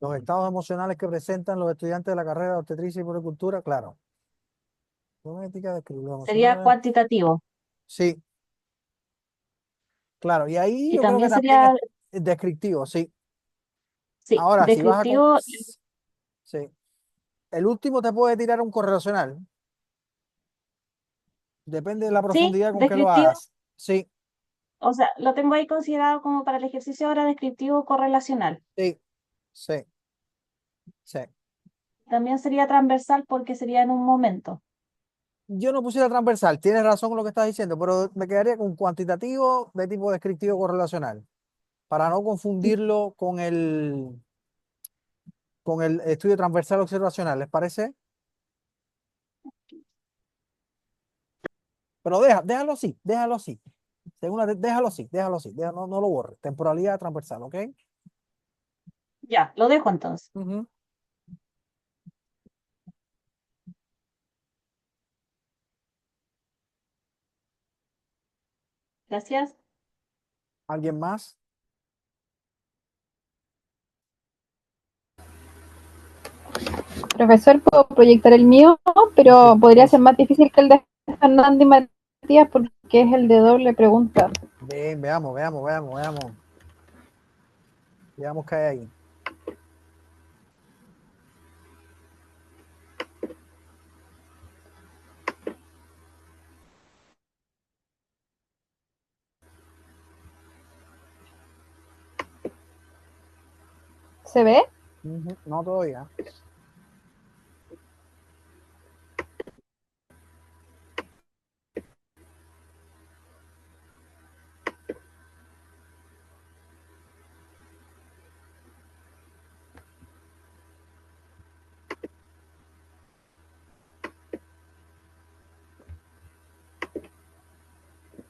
Los estados emocionales que presentan los estudiantes de la carrera de obstetricia y puericultura, claro. Fonética, describir los Sería emocionales. cuantitativo. Sí, claro. Y ahí Y yo creo que también también sería, es descriptivo, sí. sí, Ahora, si vas a... descriptivo. Sí. El último te puede tirar un correlacional. Depende de la Sí, profundidad con que lo descriptivo. hagas. Sí, O sea, lo tengo ahí considerado como para el ejercicio ahora descriptivo correlacional. sí, sí, sí. También sería transversal porque sería en un momento. Yo no pusiera transversal, tienes razón con lo que estás diciendo, pero me quedaría con cuantitativo de tipo descriptivo correlacional, para no confundirlo con el estudio transversal observacional, ¿les parece? Pero déjalo así, déjalo así. Déjalo así, déjalo así, no lo borres. Temporalidad transversal, ¿ok? Ya, lo dejo entonces. Ujú. Gracias. ¿Alguien más? Profesor, puedo proyectar el mío, pero Sí, podría por ser favor. más difícil que el de Fernando y Matías porque es el de doble pregunta. Bien, veamos qué hay ahí. ¿Se ve? Ujú. No todavía.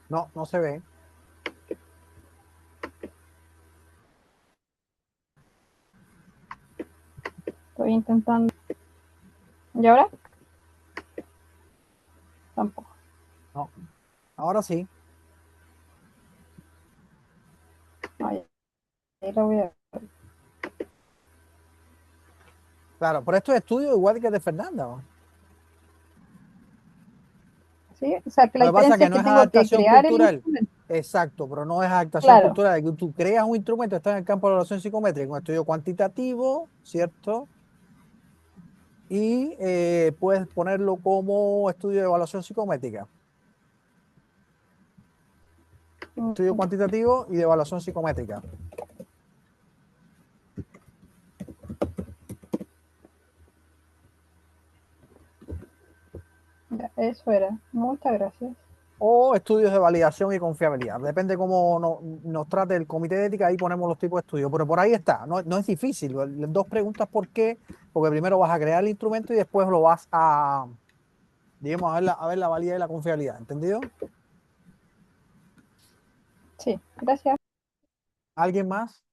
No, no se ve. Estoy intentando. ¿Y ahora? Tampoco. No, ahora sí. Ay, ahí lo voy a... Claro, pero esto es estudio igual que el de Fernanda, ¿no? Sí, o sea, que Lo la que pasa es diferencia que es no que es tengo que adaptación crear el cultural. instrumento. Exacto, pero no es adaptación Claro. cultural. Que tú creas un instrumento, está en el campo de la evaluación psicométrica, un estudio cuantitativo, ¿cierto? Y puedes ponerlo como estudio de evaluación psicométrica. Estudio cuantitativo y de evaluación psicométrica. Ya, eso era. Muchas gracias. O estudios de validación y confiabilidad. Depende cómo nos trate el comité de ética, ahí ponemos los tipos de estudios. Pero por ahí está, no es difícil. Dos preguntas, ¿por qué? Porque primero vas a crear el instrumento y después lo vas a, digamos, a ver la validez y la confiabilidad. ¿Entendido? Sí, gracias. ¿Alguien más?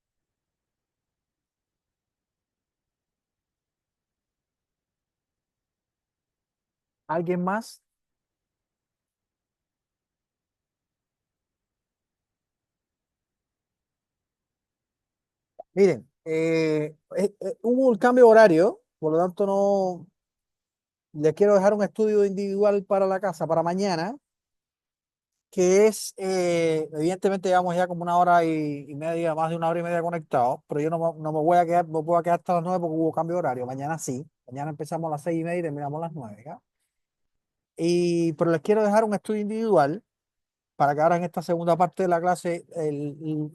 ¿Alguien más? Miren, hubo un cambio de horario, por lo tanto no les quiero dejar un estudio individual para la casa para mañana, que es, evidentemente llevamos ya como una hora y media, más de una hora y media conectados, pero yo no me voy a quedar, no puedo quedar hasta las 9 porque hubo cambio de horario. Mañana sí, mañana empezamos a las 6:30 y terminamos a las 9, ¿ya? Pero les quiero dejar un estudio individual para que ahora en esta segunda parte de la clase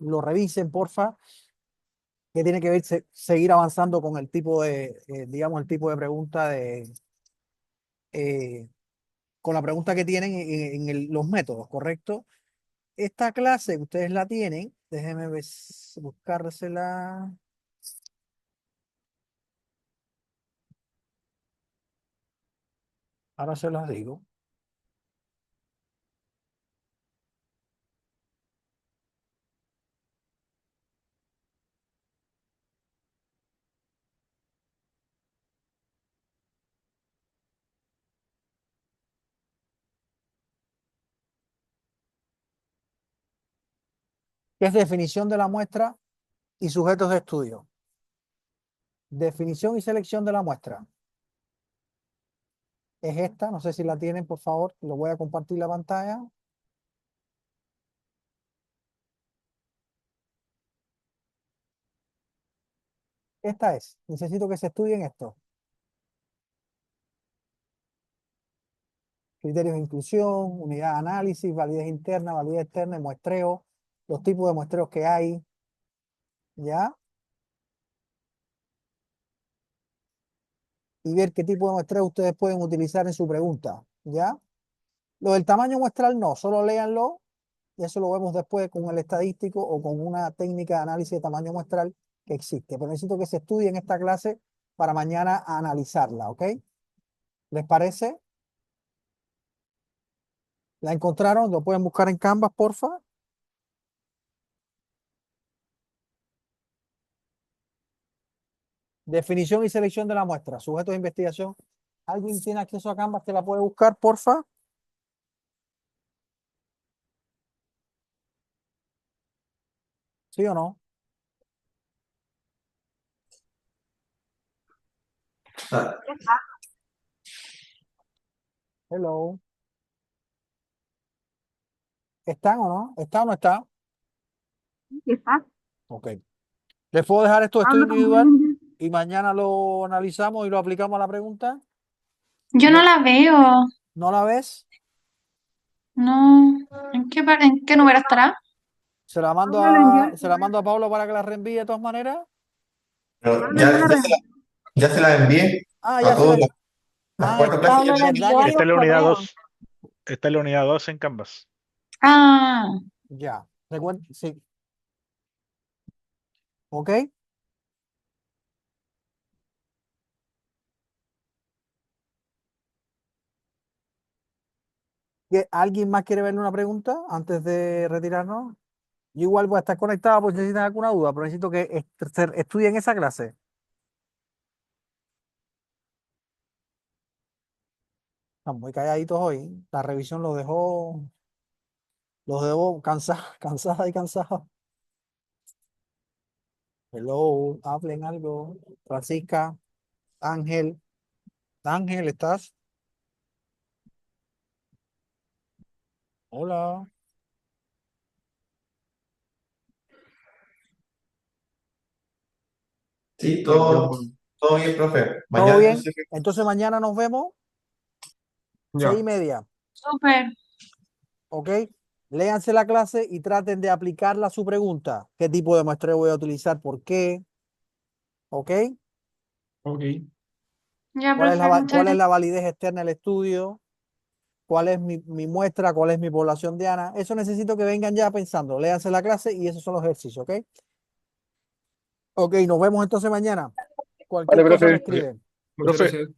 lo revisen, porfa, que tiene que ver seguir avanzando con el tipo de, digamos, el tipo de pregunta eh, con la pregunta que tienen los métodos, ¿correcto? Esta clase que ustedes la tienen, déjenme buscársela. Ahora se los digo. ¿Qué es definición de la muestra y sujetos de estudio? Definición y selección de la muestra. Es esta, no sé si la tienen, por favor, lo voy a compartir la pantalla. Esta es, necesito que se estudien esto. Criterios de inclusión, unidad de análisis, validez interna, validez externa, y muestreo, los tipos de muestreos que hay, ¿ya? Y ver qué tipo de muestreo ustedes pueden utilizar en su pregunta, ¿ya? Lo del tamaño muestral no, solo léanlo y eso lo vemos después con el estadístico o con una técnica de análisis de tamaño muestral que existe. Pero necesito que se estudie en esta clase para mañana analizarla, ¿ok? ¿Les parece? ¿La encontraron? ¿Lo pueden buscar en Canvas, porfa? Definición y selección de la muestra, sujeto de investigación. ¿Alguien tiene acceso a Canvas que la puede buscar, porfa? ¿Sí o no? Ah, Hello. ¿Están o no? ¿Está o no está? Ok. ¿Les puedo dejar esto de estudio individual y mañana lo analizamos y lo aplicamos a la pregunta? Yo no ¿No, la veo. no la ves? No. ¿En qué número estará? Se la mando a Pablo para que la reenvíe de todas maneras. pero ya se la envié Ah, a ya se todas la. las Ah, cuatro clases. Pablo le ¿verdad envió que a Está los en la unidad correos. 2. Está en la unidad 2 en Canvas. Ah, ya? Recuerda, sí. ¿Ok? ¿Alguien más quiere verle una pregunta antes de retirarnos? Yo igual voy a estar conectado por si necesitan alguna duda, pero necesito que estudien esa clase. Están muy calladitos hoy. La revisión los dejó cansada y cansada. Hello, hablen algo. Francisca, Ángel. Ángel, ¿estás? Hola. Sí, Yo, todo bien, profe. ¿Todo Mañana bien? entonces, Entonces mañana nos vemos, Ya, 6:30, Súper. ¿ok? Léanse la clase y traten de aplicarla a su pregunta. ¿Qué tipo de muestreo voy a utilizar? ¿Por qué? ¿Ok? ok. Ya, ¿Cuál es profe, muchas cuál es gracias. la validez externa del estudio? ¿Cuál es mi muestra? ¿Cuál es mi población diana? Eso necesito que vengan ya pensando. Léanse la clase y esos son los ejercicios, ¿ok? Ok, nos vemos entonces mañana. Vale, Cualquier cosa me profe. Vale, escriben. muchas profe, gracias.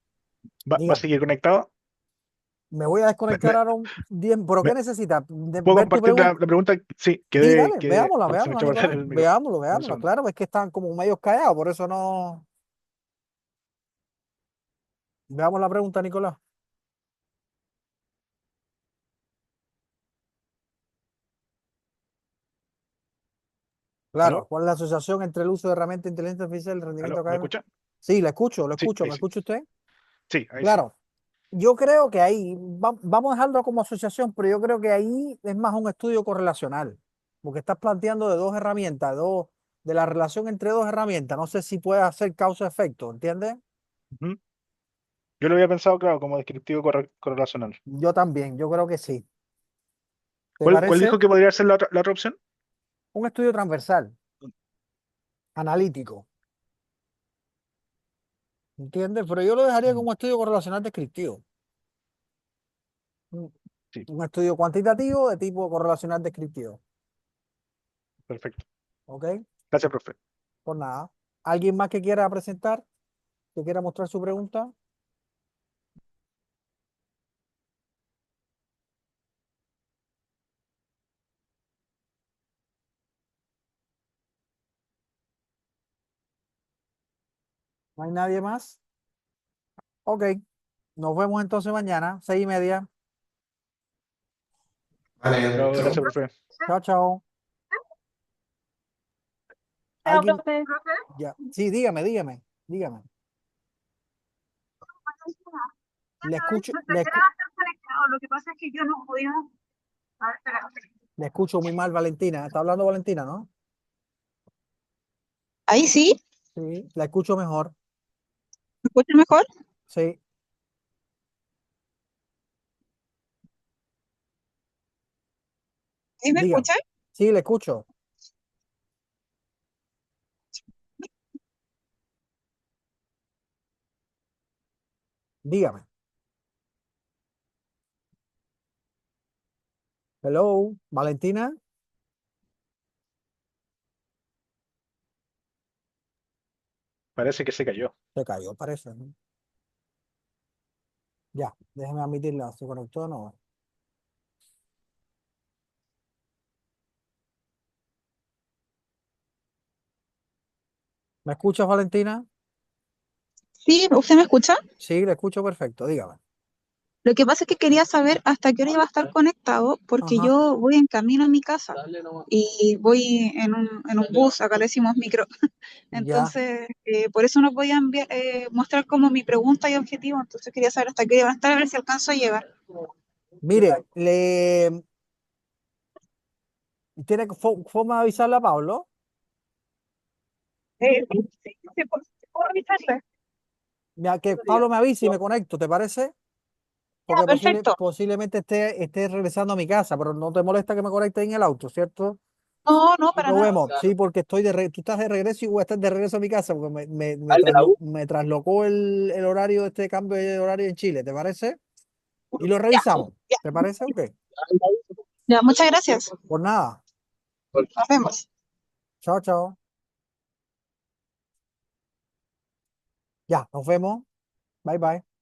¿va a Digan, seguir conectado? me voy a Me, desconectar me- ahora un 10. ¿Pero qué me- necesitas? ¿Puedo ¿Ver tu compartir la, pregunta? la pregunta? Sí, Sí, dale, veámosla, porque se me veámosla, echó a perder Nicolás. el micrófono. Veámoslo, Dame un veámosla. segundo. Claro, es que están como medio callados, por eso no. Veamos la pregunta, Nicolás. Claro, ¿Aló? ¿cuál es la asociación entre el uso de herramientas de inteligencia artificial y el rendimiento ¿Aló? ¿Me académico? escucha? Sí, la escucho, lo Sí, escucho. ahí ¿Me sí. escucha usted? Sí, ahí sí. Claro, yo creo que ahí, vamos a dejarlo como asociación, pero yo creo que ahí es más un estudio correlacional, porque estás planteando de dos herramientas, de la relación entre dos herramientas. No sé si puede hacer causa-efecto, ¿entiendes? Ujú. Yo lo había pensado, claro, como descriptivo correlacional. Yo también, yo creo que sí. ¿Te ¿Cuál parece? dijo que podría ser la otra opción? Un estudio transversal, analítico, ¿entiendes? Pero yo lo dejaría Mm, como estudio correlacional descriptivo. Un sí, un estudio cuantitativo de tipo correlacional descriptivo, perfecto. ¿ok? Gracias, profe. Por nada. ¿Alguien más que quiera presentar, que quiera mostrar su pregunta? ¿No hay nadie más? Ok, nos vemos entonces mañana, 6:30. vale, Chao, chao. gracias, profe. Chao, chao. Chao, ¿Alguien? profe. Ya. Sí, dígame. Le escucho, Lo que pasa es que yo no podía. A ver, espera. le escucho muy mal, Valentina. ¿Está hablando Valentina, no? Ahí sí, Sí, la escucho mejor. ¿me escuchan mejor? Sí, ¿Ahí me dígame. escuchan? Sí, le escucho. Dígame. Hello, Valentina. Parece que se cayó. Se cayó, parece, ¿no? Ya, déjeme admitirla. ¿Se conectó o no? ¿Me escuchas, Valentina? Sí, ¿usted me escucha? Sí, le escucho perfecto. Dígame. Lo que pasa es que quería saber hasta qué hora iba a estar conectado, porque Ajá. yo voy en camino a mi casa y voy en un bus, acá le decimos micro. Ya. Entonces, por eso no podía mostrar como mi pregunta y objetivo, entonces quería saber hasta qué hora iba a estar, a ver si alcanzo a llegar. Mire, ¿tiene forma de avisarle a Pablo? Sí, ¿puedo avisarle? Que Pablo me avise y me conecto, ¿te parece? Ya, Porque perfecto. posiblemente esté regresando a mi casa, pero no te molesta que me conecte en el auto, ¿cierto? No, no, Y para nos nada. vemos. Sí, porque tú estás de regreso y voy a estar de regreso a mi casa, porque me traslocó el horario, este cambio de horario en Chile, ¿te parece? Y lo Ya, revisamos, ya, ¿te parece? Ok. ya, muchas gracias. Por nada. Nos vemos. Chao, chao. Ya, nos vemos. Bye, bye.